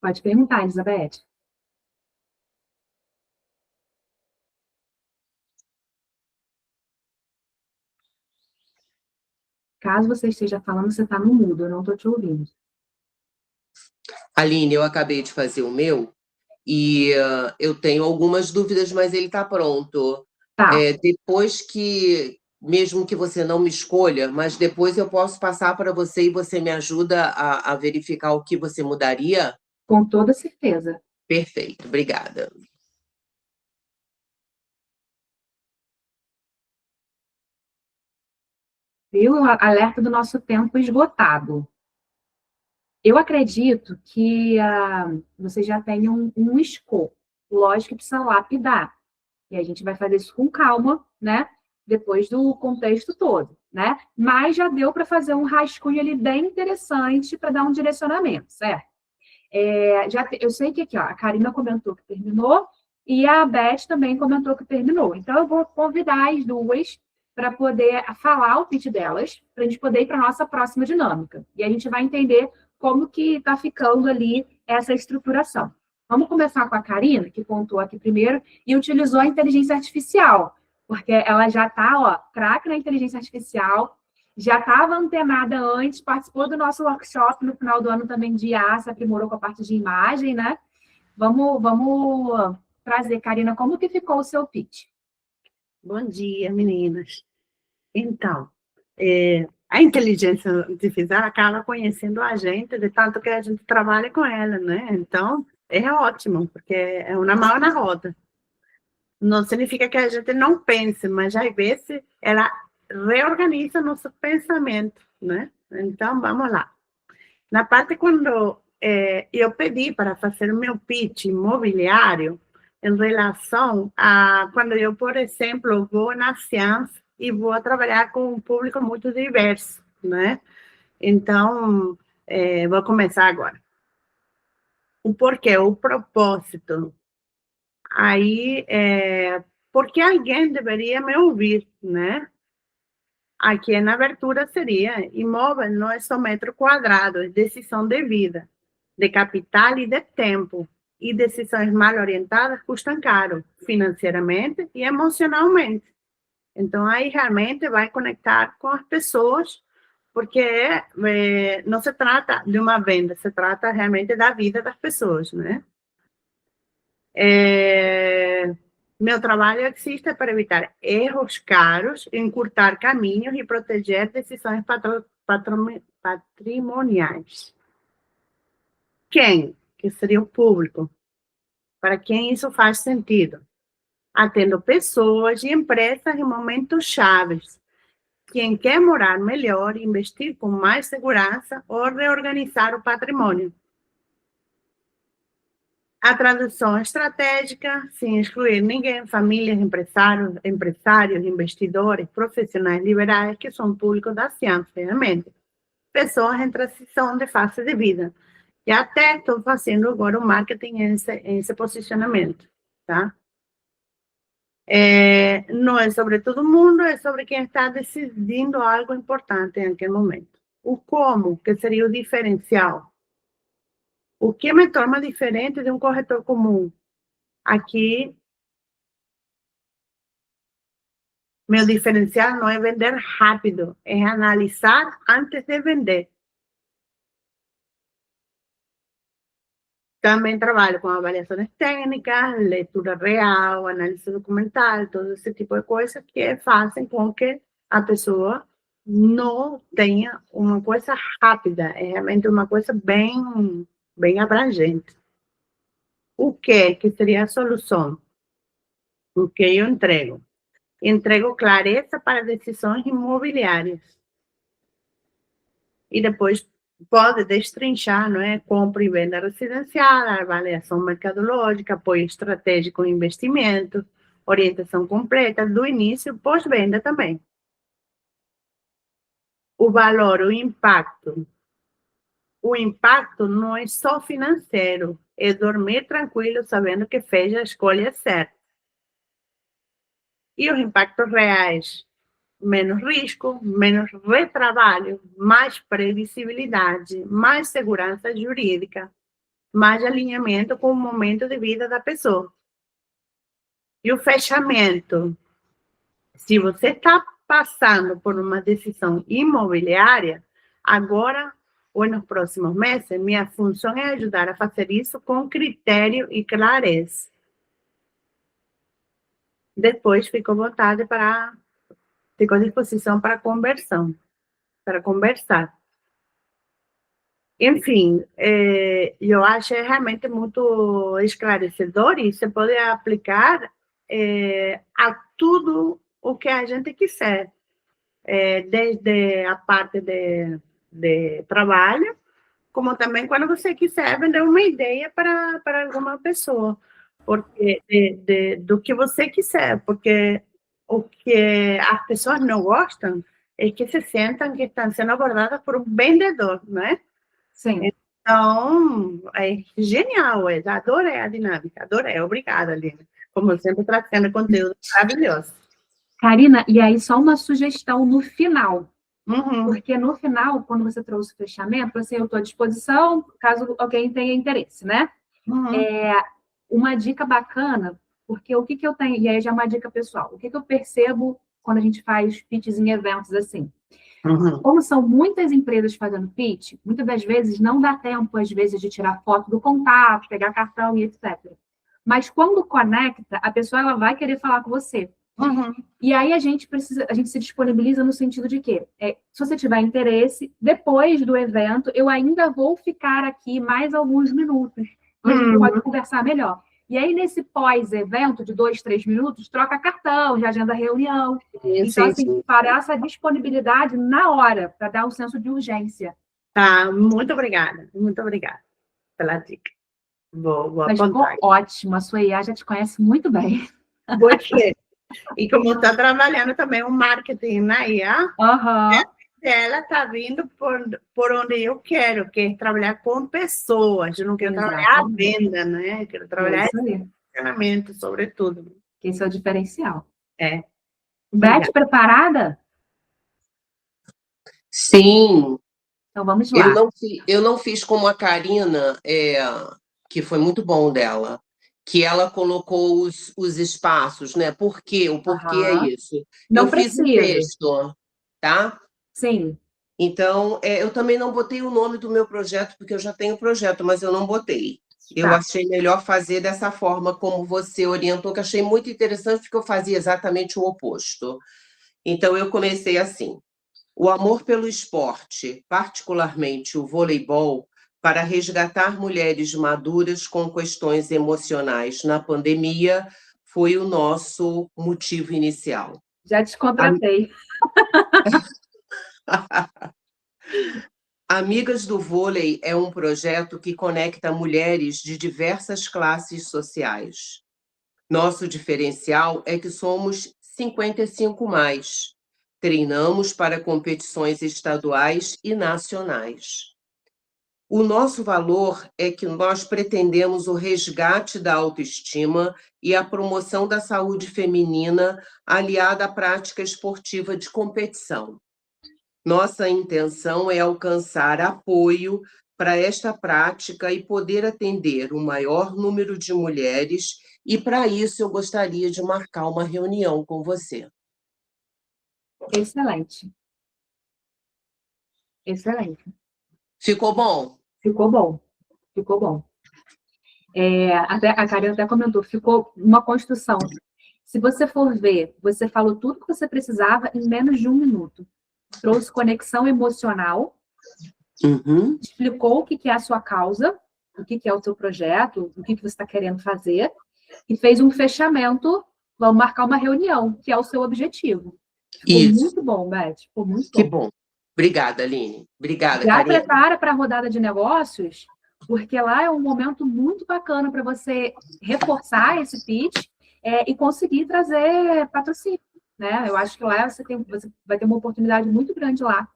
Pode perguntar, Elizabeth. Caso você esteja falando, você está no mudo, eu não estou te ouvindo. Aline, eu acabei de fazer o meu e eu tenho algumas dúvidas, mas ele está pronto. Tá, Depois que, mesmo que você não me escolha, mas depois eu posso passar para você e você me ajuda a verificar o que você mudaria? com toda certeza. Perfeito, obrigada. Viu? Alerta do nosso tempo esgotado. Eu acredito que você já tem um escopo. Lógico que precisa lapidar. E a gente vai fazer isso com calma, né? Depois do contexto todo, né? Mas já deu para fazer um rascunho ali bem interessante para dar um direcionamento, certo? Eu sei que aqui, ó, a Karina comentou que terminou e a Beth também comentou que terminou. Então, eu vou convidar as duas para poder falar o pitch delas, para a gente poder ir para a nossa próxima dinâmica. E a gente vai entender como que está ficando ali essa estruturação. Vamos começar com a Karina, que contou aqui primeiro, e utilizou a inteligência artificial, porque ela já está, ó, craque na inteligência artificial, já estava antenada antes, participou do nosso workshop no final do ano também de IA, se aprimorou com a parte de imagem, né? Vamos trazer, Karina, como que ficou o seu pitch? Bom dia, meninas. Então, a inteligência artificial acaba conhecendo a gente, de tanto que a gente trabalha com ela, né? Então, é ótimo, porque é uma mão na roda. Não significa que a gente não pense, mas às vezes ela reorganiza nosso pensamento, né? Então, vamos lá. Na parte quando eu pedi para fazer o meu pitch imobiliário, em relação a quando eu, por exemplo, vou na Ciência e vou trabalhar com um público muito diverso, né? Então, vou começar agora. O porquê, o propósito. Aí, porque alguém deveria me ouvir, né? Aqui na abertura seria: imóvel não é só metro quadrado, é decisão de vida, de capital e de tempo. E decisões mal orientadas custam caro, financeiramente e emocionalmente. Então, aí realmente vai conectar com as pessoas, porque não se trata de uma venda, se trata realmente da vida das pessoas, né? Meu trabalho existe para evitar erros caros, encurtar caminhos e proteger decisões patrimoniais. Quem? Que seria o público. Para quem isso faz sentido? Atendo pessoas e empresas em momentos chaves. Quem quer morar melhor, investir com mais segurança ou reorganizar o patrimônio. A tradução estratégica, sem excluir ninguém, famílias, empresários, investidores, profissionais liberais, que são públicos da ciência, realmente. Pessoas em transição de fase de vida. E até estou fazendo agora o marketing em esse posicionamento, tá? Não é sobre todo mundo, é sobre quem está decidindo algo importante naquele momento. O como, que seria o diferencial. O que me torna diferente de um corretor comum? Aqui, meu diferencial não é vender rápido, é analisar antes de vender. Também trabalho com avaliações técnicas, leitura real, análise documental, todo esse tipo de coisas que fazem com que a pessoa não tenha uma coisa rápida, é realmente uma coisa bem abrangente. O que seria a solução? O que eu entrego? Entrego clareza para decisões imobiliárias. E depois pode destrinchar, não é? Compra e venda residencial, avaliação mercadológica, apoio estratégico em investimento, orientação completa do início, pós-venda também. O valor, o impacto. O impacto não é só financeiro, é dormir tranquilo sabendo que fez a escolha certa. E os impactos reais? Menos risco, menos retrabalho, mais previsibilidade, mais segurança jurídica. mais alinhamento com o momento de vida da pessoa. E o fechamento, se você está passando por uma decisão imobiliária, agora ou nos próximos meses, minha função é ajudar a fazer isso com critério e clareza. Depois fico à disposição para conversar. Enfim, eu acho realmente muito esclarecedor e você pode aplicar a tudo o que a gente quiser, desde a parte de trabalho, como também quando você quiser vender uma ideia para alguma pessoa, porque do que você quiser, porque o que as pessoas não gostam é que se sentam que estão sendo abordadas por um vendedor, não é? Sim. Então, é genial, adorei a dinâmica, adorei, obrigada, Aline, como sempre trazendo conteúdo maravilhoso. Karina, e aí só uma sugestão no final, Uhum. porque no final, quando você trouxe o fechamento, assim, eu estou à disposição, caso alguém tenha interesse, né? Uhum. Uma dica bacana, porque o que eu tenho, e aí já é uma dica pessoal, o que eu percebo quando a gente faz pitches em eventos assim? Uhum. Como são muitas empresas fazendo pitch, muitas das vezes não dá tempo, às vezes, de tirar foto do contato, pegar cartão e etc. Mas quando conecta, a pessoa ela vai querer falar com você. Uhum. E aí a gente se disponibiliza no sentido de que, se você tiver interesse, depois do evento, eu ainda vou ficar aqui mais alguns minutos, e a gente pode conversar melhor. E aí, nesse pós-evento, de 2, 3 minutos, troca cartão, já agenda reunião. Então, assim, para essa disponibilidade na hora, para dar um senso de urgência. Tá, muito obrigada pela dica. Vou Mas apontar. ficou ótimo, a sua IA já te conhece muito bem. Você. E como está trabalhando também o marketing na IA, ela está vindo por onde eu quero, que é trabalhar com pessoas. Eu não quero trabalhar a venda, né? Eu quero trabalhar relacionamento, sobretudo. Esse é o diferencial. Obrigada. Beth, preparada? Sim. Então, vamos lá. Eu não fiz como a Karina, que foi muito bom dela, que ela colocou os espaços, né? Por quê? O porquê é isso. Não eu precisa. Fiz um texto, tá? Sim. Então, eu também não botei o nome do meu projeto, porque eu já tenho projeto, mas eu não botei. Eu achei melhor fazer dessa forma, como você orientou, que achei muito interessante, porque eu fazia exatamente o oposto. Então, eu comecei assim. O amor pelo esporte, particularmente o voleibol, para resgatar mulheres maduras com questões emocionais na pandemia, foi o nosso motivo inicial. Já te contratei. Amigas do Vôlei é um projeto que conecta mulheres de diversas classes sociais. Nosso diferencial é que somos 55+. Treinamos para competições estaduais e nacionais. O nosso valor é que nós pretendemos o resgate da autoestima e a promoção da saúde feminina aliada à prática esportiva de competição. Nossa intenção é alcançar apoio para esta prática e poder atender o maior número de mulheres, e para isso eu gostaria de marcar uma reunião com você. Excelente. Excelente. Ficou bom? Ficou bom. Ficou bom. A Karina até comentou, ficou uma construção. Se você for ver, você falou tudo que você precisava em menos de 1 minuto. Trouxe conexão emocional, explicou o que é a sua causa, o que é o seu projeto, o que você está querendo fazer, e fez um fechamento, vamos marcar uma reunião, que é o seu objetivo. Ficou muito bom, Beth. Ficou muito bom. Que bom. Obrigada, Aline. Obrigada, Já Karina. prepara para a rodada de negócios, porque lá é um momento muito bacana para você reforçar esse pitch e conseguir trazer patrocínio, né? Eu acho que lá você vai ter uma oportunidade muito grande lá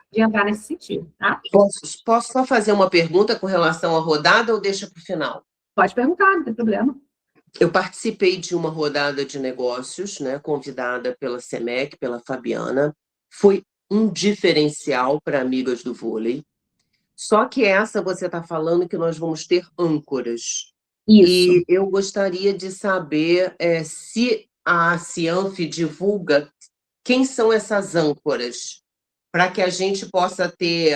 de entrar nesse sentido, tá? Posso só fazer uma pergunta com relação à rodada ou deixa para o final? Pode perguntar, não tem problema. Eu participei de uma rodada de negócios, né, convidada pela CEMEC, pela Fabiana. Foi um diferencial para Amigas do Vôlei. Só que essa você está falando que nós vamos ter âncoras. Isso. E eu gostaria de saber se a Cianf divulga quem são essas âncoras, para que a gente possa ter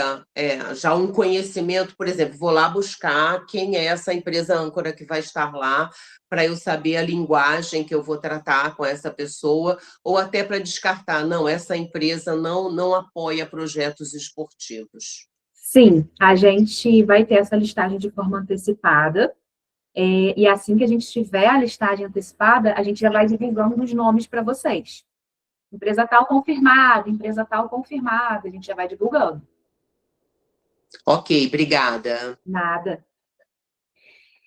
já um conhecimento, por exemplo, vou lá buscar quem é essa empresa âncora que vai estar lá, para eu saber a linguagem que eu vou tratar com essa pessoa, ou até para descartar, não, essa empresa não apoia projetos esportivos. Sim, a gente vai ter essa listagem de forma antecipada, e assim que a gente tiver a listagem antecipada, a gente já vai divulgando os nomes para vocês. Empresa tal confirmada, empresa tal confirmada, a gente já vai divulgando. Ok, obrigada. Nada.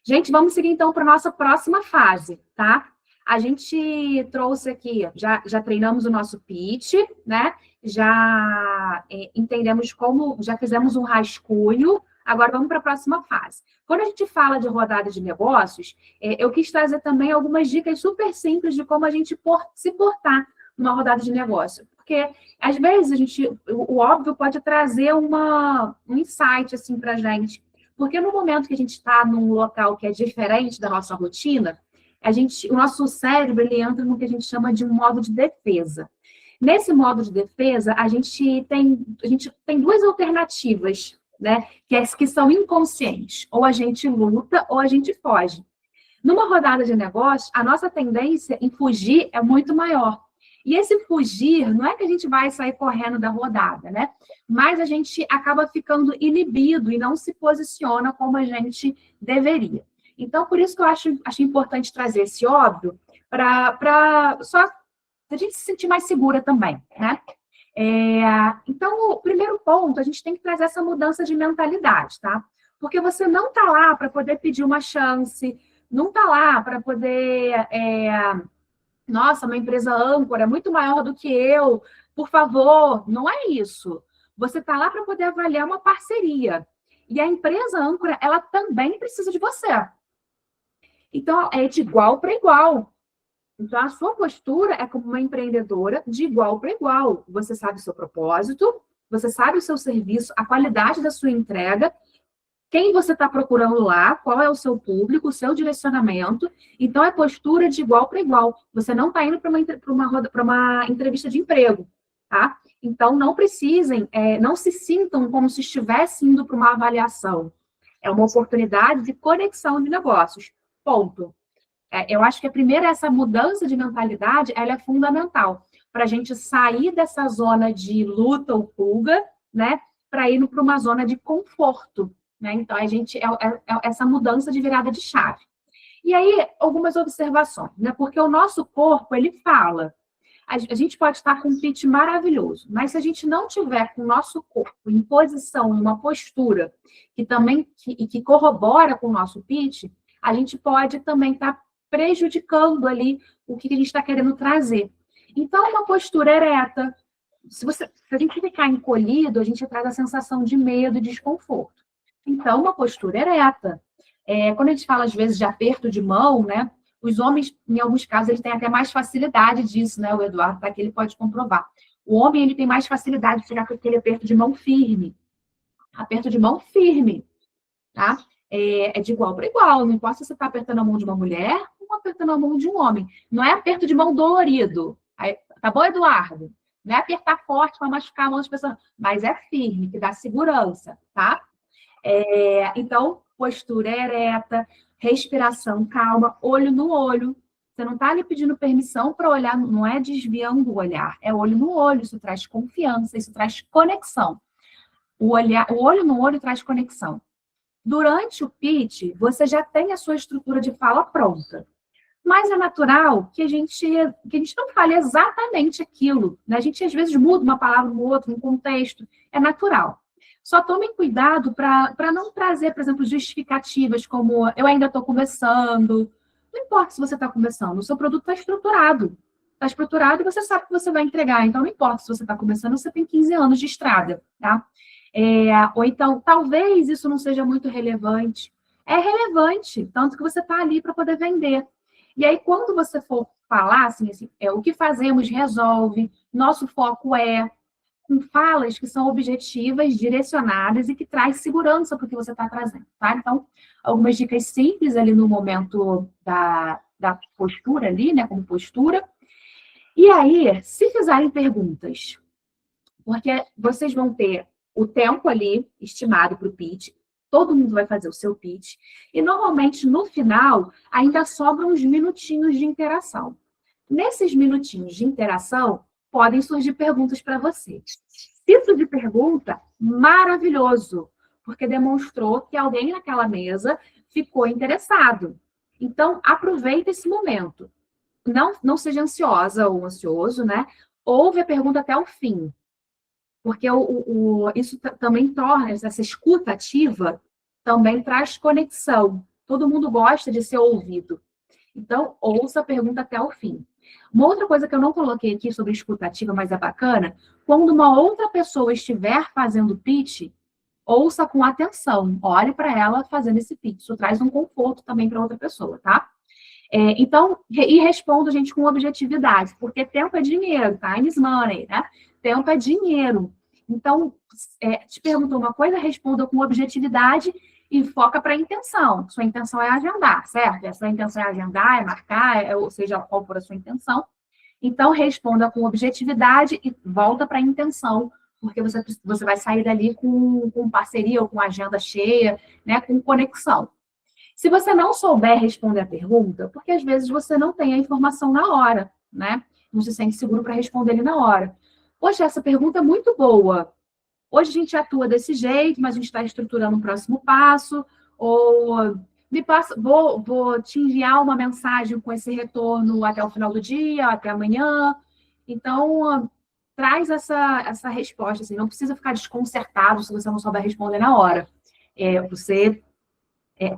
Gente, vamos seguir então para a nossa próxima fase, tá? A gente trouxe aqui, já treinamos o nosso pitch, né? Já entendemos como, já fizemos um rascunho, agora vamos para a próxima fase. Quando a gente fala de rodada de negócios, eu quis trazer também algumas dicas super simples de como a gente se portar numa rodada de negócio. Porque, às vezes, o óbvio pode trazer um insight, assim, para a gente. Porque no momento que a gente está num local que é diferente da nossa rotina, o nosso cérebro, ele entra no que a gente chama de um modo de defesa. Nesse modo de defesa, a gente tem duas alternativas, né? Que são inconscientes. Ou a gente luta, ou a gente foge. Numa rodada de negócio, a nossa tendência em fugir é muito maior. E esse fugir, não é que a gente vai sair correndo da rodada, né? Mas a gente acaba ficando inibido e não se posiciona como a gente deveria. Então, por isso que eu acho importante trazer esse óbvio, para só a gente se sentir mais segura também, né? Então, o primeiro ponto, a gente tem que trazer essa mudança de mentalidade, tá? Porque você não está lá para poder pedir uma chance, não está lá para poder... nossa, uma empresa âncora é muito maior do que eu, por favor, não é isso. Você está lá para poder avaliar uma parceria. E a empresa âncora, ela também precisa de você. Então, é de igual para igual. Então, a sua postura é como uma empreendedora de igual para igual. Você sabe o seu propósito, você sabe o seu serviço, a qualidade da sua entrega, quem você está procurando lá, qual é o seu público, o seu direcionamento. Então, é postura de igual para igual. Você não está indo para uma entrevista de emprego, tá? Então, não precisem, não se sintam como se estivessem indo para uma avaliação. É uma oportunidade de conexão de negócios. Ponto. Eu acho que, primeiro, essa mudança de mentalidade, ela é fundamental para a gente sair dessa zona de luta ou fuga, né, para ir para uma zona de conforto. Né? Então, a gente essa mudança de virada de chave. E aí, algumas observações, né? Porque o nosso corpo, ele fala. A gente pode estar com um pitch maravilhoso, mas se a gente não tiver com o nosso corpo em posição, em uma postura que corrobora com o nosse pitch, a gente pode também estar prejudicando ali o que a gente está querendo trazer. Então, uma postura ereta. Se a gente ficar encolhido, a gente traz a sensação de medo e desconforto. Então, uma postura ereta. Quando a gente fala, às vezes, de aperto de mão, né? Os homens, em alguns casos, eles têm até mais facilidade disso, né? O Eduardo está aqui, ele pode comprovar. O homem, ele tem mais facilidade de ficar com aquele aperto de mão firme. Aperto de mão firme, tá? É de igual para igual. Não importa se você está apertando a mão de uma mulher ou apertando a mão de um homem. Não é aperto de mão dolorido. Tá bom, Eduardo? Não é apertar forte para machucar a mão das pessoas, mas é firme, que dá segurança, tá? Então, postura ereta, respiração calma, olho no olho. Você não está ali pedindo permissão para olhar, não é desviando o olhar, é olho no olho, isso traz confiança, isso traz conexão. O olho no olho traz conexão. Durante o pitch, você já tem a sua estrutura de fala pronta. Mas é natural que a gente não fale exatamente aquilo, né? A gente, às vezes, muda uma palavra no outro, um contexto. É natural. Só tomem cuidado para não trazer, por exemplo, justificativas como eu ainda estou começando. Não importa se você está começando, o seu produto está estruturado. Está estruturado e você sabe que você vai entregar. Então, não importa se você está começando, você tem 15 anos de estrada, tá? Ou então, talvez isso não seja muito relevante. É relevante, tanto que você está ali para poder vender. E aí, quando você for falar, assim, o que fazemos resolve, nosso foco com falas que são objetivas, direcionadas e que traz segurança para o que você está trazendo, tá? Então, algumas dicas simples ali no momento da postura ali, né, como postura. E aí, se fizerem perguntas, porque vocês vão ter o tempo ali estimado para o pitch, todo mundo vai fazer o seu pitch, e normalmente no final ainda sobram uns minutinhos de interação. Nesses minutinhos de interação, podem surgir perguntas para você. Tipo de pergunta, maravilhoso, porque demonstrou que alguém naquela mesa ficou interessado. Então, aproveita esse momento. Não seja ansiosa ou ansioso, né? Ouve a pergunta até o fim. Porque isso também torna, essa escuta ativa, também traz conexão. Todo mundo gosta de ser ouvido. Então, ouça a pergunta até o fim. Uma outra coisa que eu não coloquei aqui sobre escuta ativa, mas é bacana, quando uma outra pessoa estiver fazendo pitch, ouça com atenção. Olhe para ela fazendo esse pitch. Isso traz um conforto também para outra pessoa, tá? Então, e responda, gente, com objetividade, porque tempo é dinheiro, time is money, né? Tempo é dinheiro. Então, te perguntou uma coisa, responda com objetividade e foca para a intenção. Sua intenção é agendar, certo? A sua intenção é agendar, é marcar, ou seja, qual for a sua intenção. Então, responda com objetividade e volta para a intenção, porque você vai sair dali com parceria ou com agenda cheia, né? Com conexão. Se você não souber responder a pergunta, porque às vezes você não tem a informação na hora, né? Não se sente seguro para responder ali na hora. Poxa, essa pergunta é muito boa. Hoje a gente atua desse jeito, mas a gente está estruturando um próximo passo, ou vou te enviar uma mensagem com esse retorno até o final do dia, até amanhã. Então, traz essa resposta, assim, não precisa ficar desconcertado se você não souber responder na hora. Você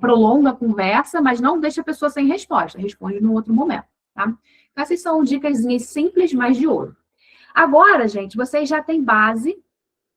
prolonga a conversa, mas não deixa a pessoa sem resposta, responde num outro momento, tá? Então, essas são dicas simples, mas de ouro. Agora, gente, vocês já têm base,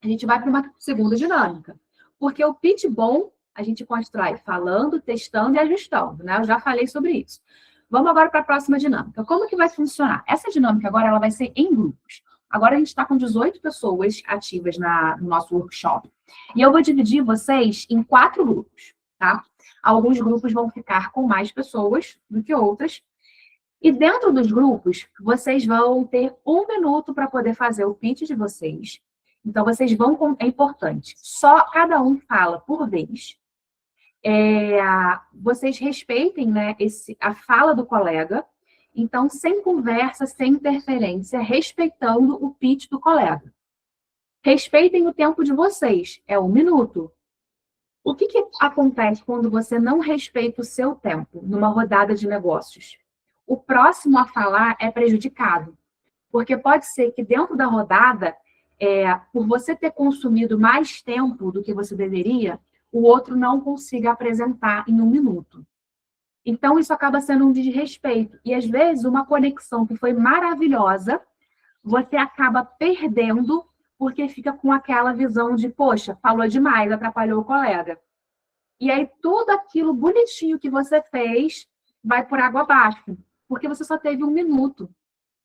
a gente vai para uma segunda dinâmica, porque o pitch bom a gente constrói falando, testando e ajustando, né? Eu já falei sobre isso. Vamos agora para a próxima dinâmica. Como que vai funcionar? Essa dinâmica agora ela vai ser em grupos. Agora a gente está com 18 pessoas ativas no nosso workshop. E eu vou dividir vocês em 4 grupos, tá? Alguns grupos vão ficar com mais pessoas do que outras. E dentro dos grupos, vocês vão ter 1 minuto para poder fazer o pitch de vocês. Então, vocês vão... É importante. Só cada um fala por vez. Vocês respeitem, né, a fala do colega. Então, sem conversa, sem interferência, respeitando o pitch do colega. Respeitem o tempo de vocês. É 1 minuto. O que acontece quando você não respeita o seu tempo numa rodada de negócios? O próximo a falar é prejudicado. Porque pode ser que dentro da rodada, por você ter consumido mais tempo do que você deveria, o outro não consiga apresentar em 1 minuto. Então, isso acaba sendo um desrespeito. E, às vezes, uma conexão que foi maravilhosa, você acaba perdendo porque fica com aquela visão de, poxa, falou demais, atrapalhou o colega. E aí, tudo aquilo bonitinho que você fez vai por água abaixo, porque você só teve 1 minuto,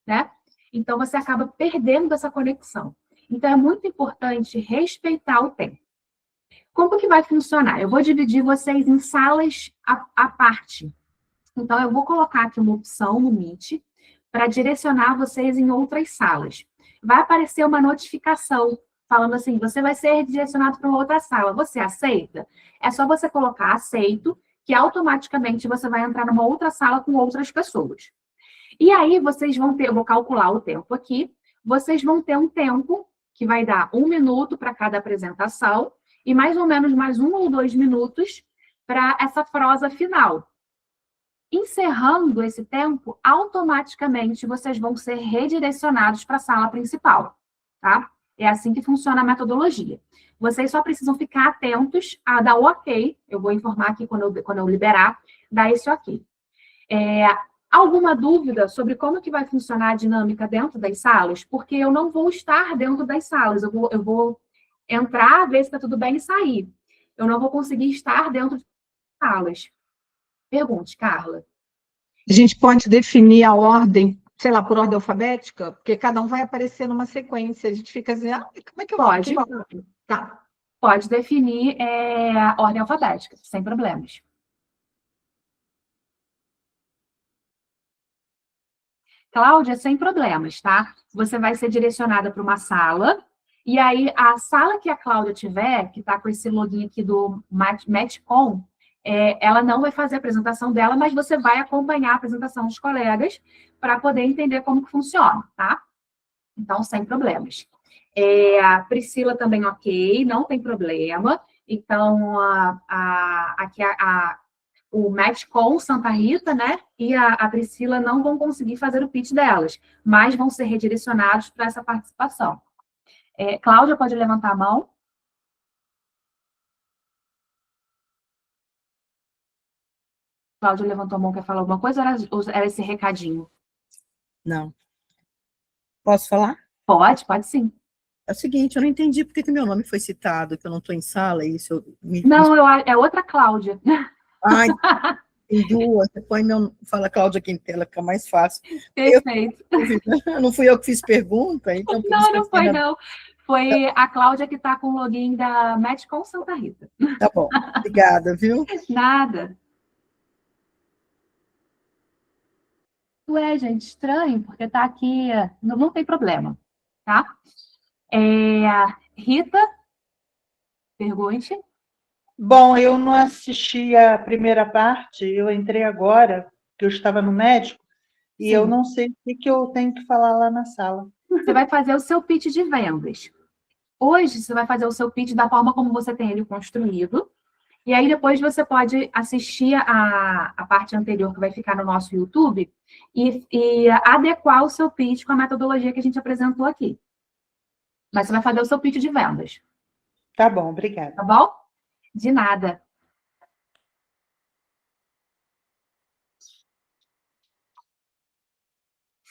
né? Então, você acaba perdendo essa conexão. Então, é muito importante respeitar o tempo. Como que vai funcionar? Eu vou dividir vocês em salas à parte. Então, eu vou colocar aqui uma opção no Meet para direcionar vocês em outras salas. Vai aparecer uma notificação falando assim, você vai ser direcionado para uma outra sala. Você aceita? É só você colocar aceito, que automaticamente você vai entrar numa outra sala com outras pessoas. E aí, vocês vão ter, eu vou calcular o tempo aqui, vocês vão ter um tempo que vai dar 1 minuto para cada apresentação e mais ou menos mais 1 ou 2 minutos para essa prosa final. Encerrando esse tempo, automaticamente vocês vão ser redirecionados para a sala principal, tá? É assim que funciona a metodologia. Vocês só precisam ficar atentos a dar o ok, eu vou informar aqui quando eu liberar, dar esse ok. Alguma dúvida sobre como que vai funcionar a dinâmica dentro das salas? Porque eu não vou estar dentro das salas, eu vou entrar, ver se está tudo bem e sair. Eu não vou conseguir estar dentro das salas. Pergunte, Carla. A gente pode definir a ordem sei lá, por ordem alfabética? Porque cada um vai aparecer numa sequência. A gente fica assim, como é que eu Pode. faço? Tá. Pode definir a ordem alfabética, sem problemas. Cláudia, sem problemas, tá? Você vai ser direcionada para uma sala, e aí a sala que a Cláudia tiver, que está com esse login aqui do Matchcom, ela não vai fazer a apresentação dela, mas você vai acompanhar a apresentação dos colegas para poder entender como que funciona, tá? Então, sem problemas. A Priscila também ok, não tem problema. Então, aqui o match com Santa Rita, né, e a Priscila não vão conseguir fazer o pitch delas, mas vão ser redirecionados para essa participação. Cláudia, pode levantar a mão? Cláudia levantou a mão, quer falar alguma coisa, ou era esse recadinho? Não. Posso falar? Pode sim. É o seguinte, eu não entendi por que meu nome foi citado, que eu não estou em sala, e isso Não, é outra Cláudia. Ai, tem duas, você fala Cláudia aqui em tela, fica mais fácil. Perfeito. Não fui eu que fiz pergunta, então... Não foi, não. Foi a Cláudia que está com o login da Match com Santa Rita. Tá bom, obrigada, viu? Nada. Gente, estranho, porque tá aqui, não tem problema, tá? Rita, pergunte. Bom, eu não assisti a primeira parte, eu entrei agora, que eu estava no médico, e eu não sei o que eu tenho que falar lá na sala. Você vai fazer o seu pitch de vendas. Hoje, você vai fazer o seu pitch da forma como você tem ele construído, e aí depois você pode assistir a parte anterior que vai ficar no nosso YouTube e adequar o seu pitch com a metodologia que a gente apresentou aqui. Mas você vai fazer o seu pitch de vendas. Tá bom, obrigada. Tá bom? De nada.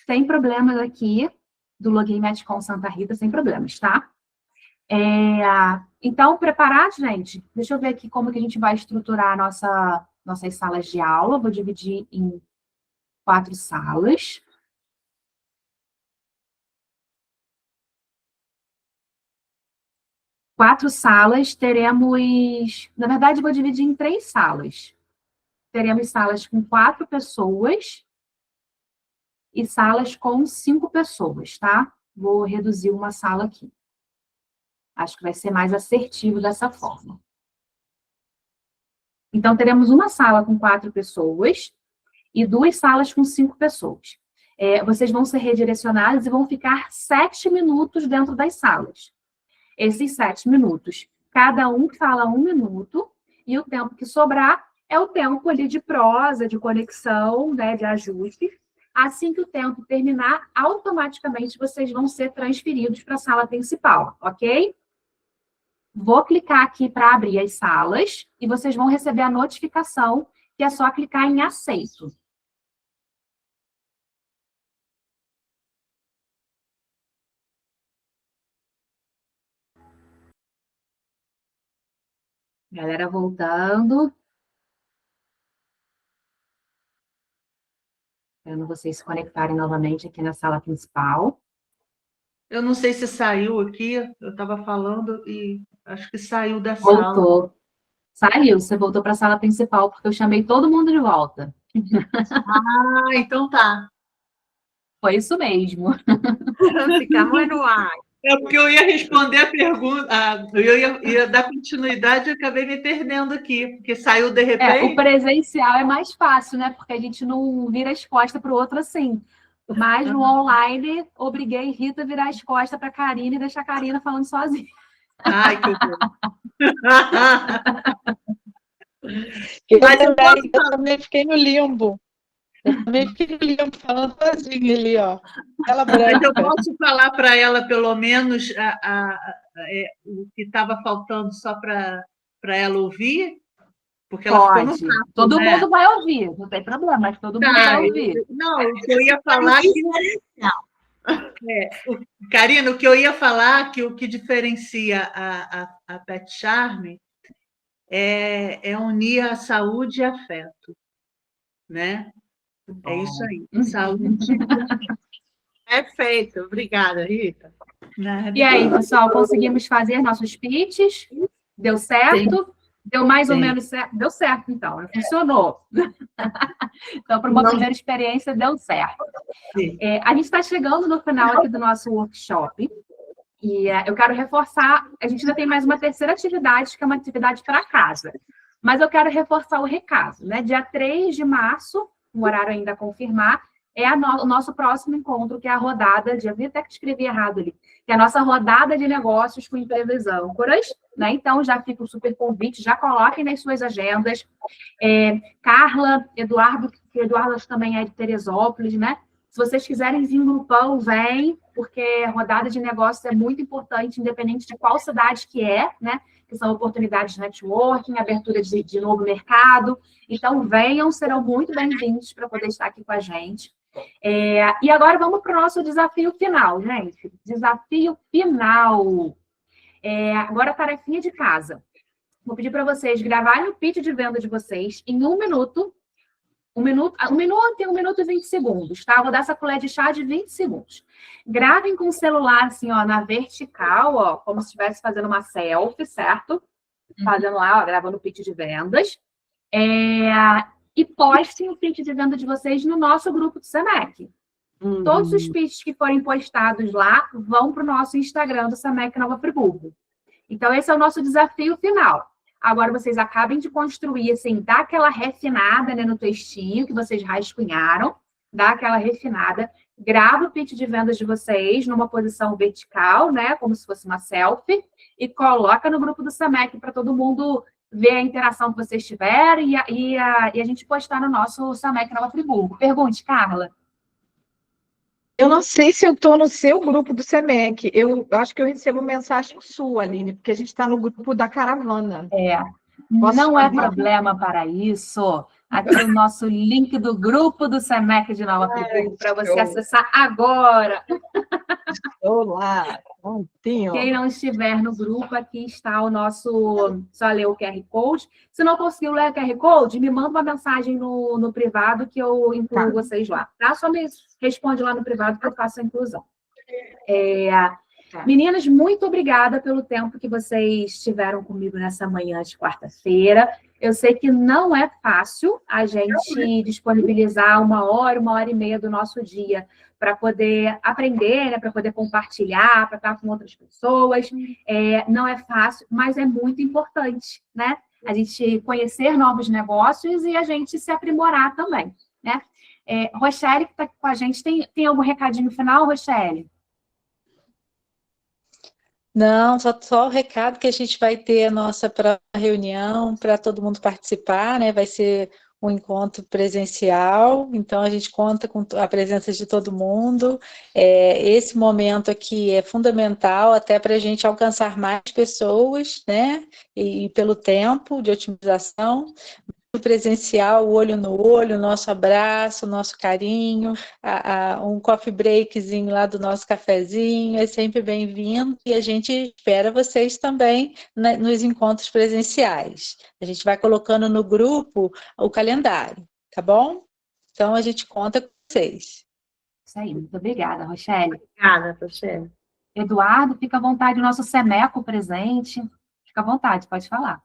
Sem problemas aqui, do login Match com Santa Rita, sem problemas, tá? Então, preparado, gente? Deixa eu ver aqui como que a gente vai estruturar nossas salas de aula. Vou dividir em 4 salas. Quatro salas, teremos... Na verdade, vou dividir em 3 salas. Teremos salas com 4 pessoas e salas com 5 pessoas, tá? Vou reduzir uma sala aqui. Acho que vai ser mais assertivo dessa forma. Então, teremos uma sala com 4 pessoas e 2 salas com 5 pessoas. Vocês vão ser redirecionados e vão ficar 7 minutos dentro das salas. Esses 7 minutos, cada um fala 1 minuto, e o tempo que sobrar é o tempo ali de prosa, de conexão, né, de ajuste. Assim que o tempo terminar, automaticamente vocês vão ser transferidos para a sala principal, ok? Vou clicar aqui para abrir as salas, e vocês vão receber a notificação, que é só clicar em aceito. Galera voltando. Esperando vocês se conectarem novamente aqui na sala principal. Eu não sei se saiu aqui, eu estava falando e acho que saiu da sala. Voltou. Saiu, você voltou para a sala principal, porque eu chamei todo mundo de volta. Ah, então tá. Foi isso mesmo. Ficamos no ar. É porque eu ia responder a pergunta, eu ia dar continuidade e acabei me perdendo aqui, porque saiu de repente. O presencial é mais fácil, né? Porque a gente não vira as costas para o outro assim. Mas no online, obriguei Rita a virar as costas para a Karina e deixar a Karina falando sozinha. Ai, que horror. Mas eu também fiquei no limbo. Eu também fiquei no limbo, falando sozinha ali, ó. Ela branca. Mas eu posso falar para ela, pelo menos, o que estava faltando só para ela ouvir? Porque ela ficou no papo, todo né? mundo vai ouvir, não tem problema, mas todo mundo vai ouvir. Não, o que eu ia falar Karina, o que eu ia falar que o que diferencia a Pet Charme é unir a saúde e afeto, né? É isso aí. Saúde. Perfeito. Obrigada, Rita. E aí, pessoal, conseguimos fazer nossos pitches? Deu certo? Deu mais ou Sim. menos certo? Deu certo, então. Funcionou. Então, para uma primeira experiência, deu certo. Sim. A gente está chegando no final aqui do nosso workshop. E eu quero reforçar, a gente ainda tem mais uma terceira atividade, que é uma atividade para casa. Mas eu quero reforçar o recado, né? Dia 3 de março, um horário ainda a confirmar, é o nosso próximo encontro, que é a rodada de... Eu vi até que escrevi errado ali. Que é a nossa rodada de negócios com empresas âncoras, né? Então, já fica o super convite, já coloquem nas suas agendas. Carla, Eduardo, que o Eduardo também é de Teresópolis, né? Se vocês quiserem vir em grupão, vem, porque rodada de negócios é muito importante, independente de qual cidade que é, né? Que são oportunidades de networking, abertura de novo mercado. Então, venham, serão muito bem-vindos para poder estar aqui com a gente. E agora vamos para o nosso desafio final, gente. Desafio final. Agora a tarefinha de casa. Vou pedir para vocês gravarem o pitch de venda de vocês em 1 minuto. 1 minuto e 1 minuto e 20 segundos, tá? Vou dar essa colher de chá de 20 segundos. Gravem com o celular, assim, ó, na vertical, ó, como se estivesse fazendo uma selfie, certo? Fazendo lá, ó, gravando o pitch de vendas. E postem o pitch de venda de vocês no nosso grupo do SEMEC. Todos os pitches que forem postados lá vão para o nosso Instagram do SEMEC Nova Friburgo. Então, esse é o nosso desafio final. Agora, vocês acabem de construir, assim, dá aquela refinada, né, no textinho que vocês rascunharam, dá aquela refinada, grava o pitch de vendas de vocês numa posição vertical, né, como se fosse uma selfie, e coloca no grupo do SEMEC para todo mundo ver a interação que vocês tiveram e a gente postar no nosso SEMEC Nova Friburgo. Pergunte, Carla. Eu não sei se eu estou no seu grupo do SEMEC. Eu acho que eu recebo mensagem sua, Aline, porque a gente está no grupo da caravana. Não é problema para isso. Aqui é o nosso link do grupo do SEMEC de Nova Friburgo para você acessar agora. Estou lá, prontinho. Quem não estiver no grupo, aqui está o nosso... Só ler o QR Code. Se não conseguir ler o QR Code, me manda uma mensagem no privado que eu incluo vocês lá, tá? Só me responde lá no privado que eu faço a inclusão. Meninas, muito obrigada pelo tempo que vocês tiveram comigo nessa manhã de quarta-feira. Eu sei que não é fácil a gente disponibilizar 1 hora, 1h30 do nosso dia para poder aprender, né, para poder compartilhar, para estar com outras pessoas. Não é fácil, mas é muito importante, né? A gente conhecer novos negócios e a gente se aprimorar também, né? Rochelle, que está aqui com a gente, tem algum recadinho final, Rochelle? Não, só o recado que a gente vai ter a nossa próxima reunião para todo mundo participar, né? Vai ser um encontro presencial, então a gente conta com a presença de todo mundo. Esse momento aqui é fundamental até para a gente alcançar mais pessoas, né? E pelo tempo de otimização. Presencial, olho no olho, nosso abraço, nosso carinho, um coffee breakzinho lá do nosso cafezinho, é sempre bem-vindo e a gente espera vocês também nos encontros presenciais. A gente vai colocando no grupo o calendário, tá bom? Então, a gente conta com vocês. Isso aí, muito obrigada, Rochelle. Obrigada, Rochelle. Eduardo, fica à vontade, o nosso SEMECO presente. Fica à vontade, pode falar.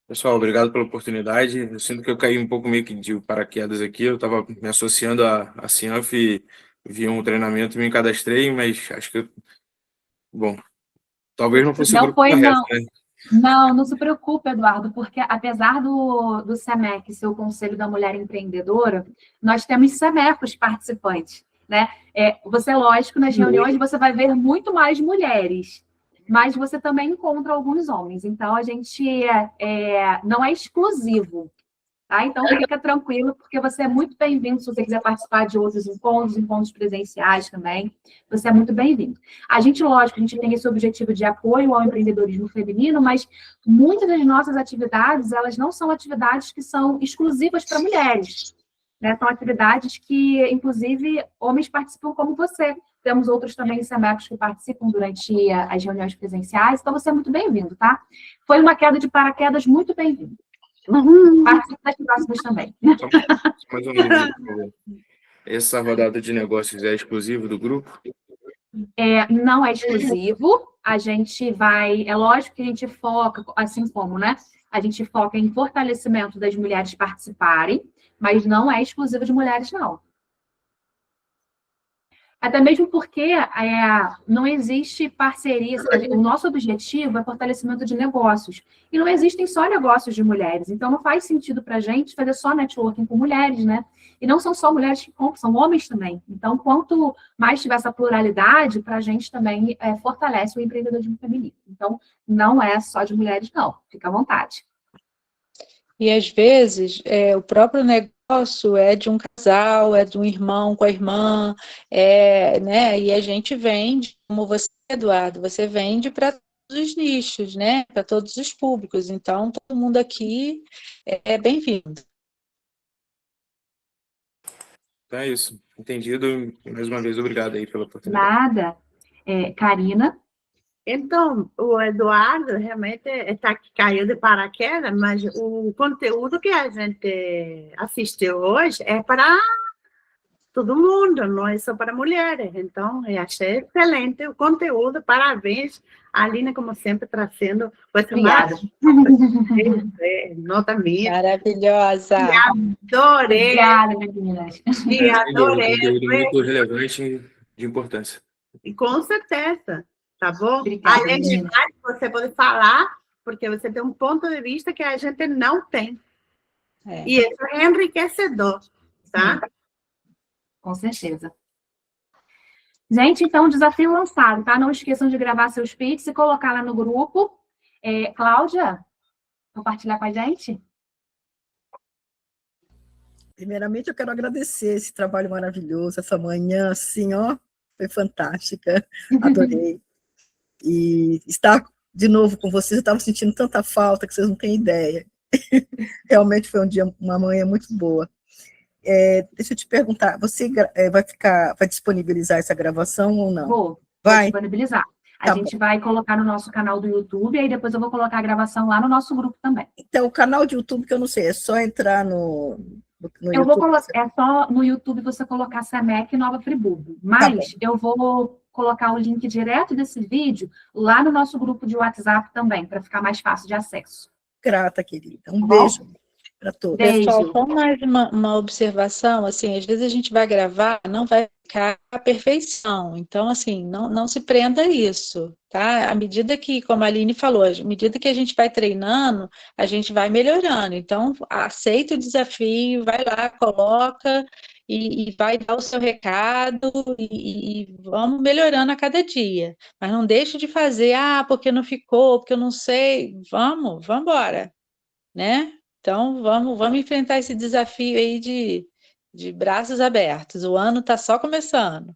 Pessoal, obrigado pela oportunidade. Eu sinto que eu caí um pouco meio que de paraquedas aqui. Eu estava me associando à Cianf, vi um treinamento e me cadastrei, mas acho que, bom, talvez não fosse o grupo correto, né? Não se preocupe, Eduardo, porque apesar do SEMEC ser o Conselho da Mulher Empreendedora, nós temos SEMECos participantes, né? Você, lógico, nas reuniões você vai ver muito mais mulheres, mas você também encontra alguns homens. Então, a gente não é exclusivo, tá? Então, fica tranquilo, porque você é muito bem-vindo se você quiser participar de outros encontros presenciais também. Você é muito bem-vindo. A gente, lógico, a gente tem esse objetivo de apoio ao empreendedorismo feminino, mas muitas das nossas atividades, elas não são atividades que são exclusivas para mulheres, né? São atividades que, inclusive, homens participam como você. Temos outros também SEMECos que participam durante as reuniões presenciais, então você é muito bem-vindo, tá? Foi uma queda de paraquedas muito bem-vindo. Participe das próximas também. Só mais mais ou menos isso, por favor. Essa rodada de negócios é exclusiva do grupo? Não é exclusivo, a gente vai, é lógico que a gente foca, assim como, né? A gente foca em fortalecimento das mulheres participarem, mas não é exclusivo de mulheres, não. Até mesmo porque não existe parceria. O nosso objetivo é fortalecimento de negócios. E não existem só negócios de mulheres. Então, não faz sentido para a gente fazer só networking com mulheres, né? E não são só mulheres que compram, são homens também. Então, quanto mais tiver essa pluralidade, para a gente também fortalece o empreendedorismo feminino. Então, não é só de mulheres, não. Fica à vontade. E, às vezes, o próprio negócio é de um casal, é de um irmão com a irmã, né? E a gente vende, como você, Eduardo, você vende para todos os nichos, né? Para todos os públicos. Então, todo mundo aqui é bem-vindo. Então é isso. Entendido. Mais uma vez, obrigado aí pela oportunidade. Nada. Karina? Então, o Eduardo realmente está que caiu de paraquedas, mas o conteúdo que a gente assistiu hoje é para todo mundo, não é só para mulheres. Então, eu achei excelente o conteúdo, parabéns. A Aline, como sempre, trazendo coisas Obrigada. nota minha. Maravilhosa. Adorei. Obrigada, meninas. E adorei. Conteúdo muito relevante e de importância. E com certeza, tá bom? Obrigada, Além de menina. mais, você pode falar, porque você tem um ponto de vista que a gente não tem. E isso é enriquecedor, tá? Sim. Com certeza. Gente, então, desafio lançado, tá? Não esqueçam de gravar seus pits e colocar lá no grupo. Cláudia, compartilhar com a gente? Primeiramente, eu quero agradecer esse trabalho maravilhoso, essa manhã, assim, ó, foi fantástica, adorei. E estar de novo com vocês, eu estava sentindo tanta falta que vocês não têm ideia. Realmente foi uma manhã muito boa. Deixa eu te perguntar, você vai disponibilizar essa gravação ou não? Vou Vai? disponibilizar. A Tá gente bom. vai colocar no nosso canal do YouTube, e aí depois eu vou colocar a gravação lá no nosso grupo também. Então, o canal de YouTube, que eu não sei, é só entrar no Eu vou YouTube? colocar, é só no YouTube você colocar SEMEC Nova Friburgo, mas eu vou colocar o link direto desse vídeo lá no nosso grupo de WhatsApp também, para ficar mais fácil de acesso. Grata, querida. Um beijo para todos. Pessoal, só mais uma observação, assim, às vezes a gente vai gravar, não vai ficar a perfeição, então, assim, não se prenda a isso, tá? À medida que, como a Aline falou, à medida que a gente vai treinando, a gente vai melhorando, então, aceita o desafio, vai lá, coloca e vai dar o seu recado e vamos melhorando a cada dia, mas não deixe de fazer, porque não ficou, porque eu não sei, vamos embora, né? Então, vamos enfrentar esse desafio aí de braços abertos. O ano está só começando.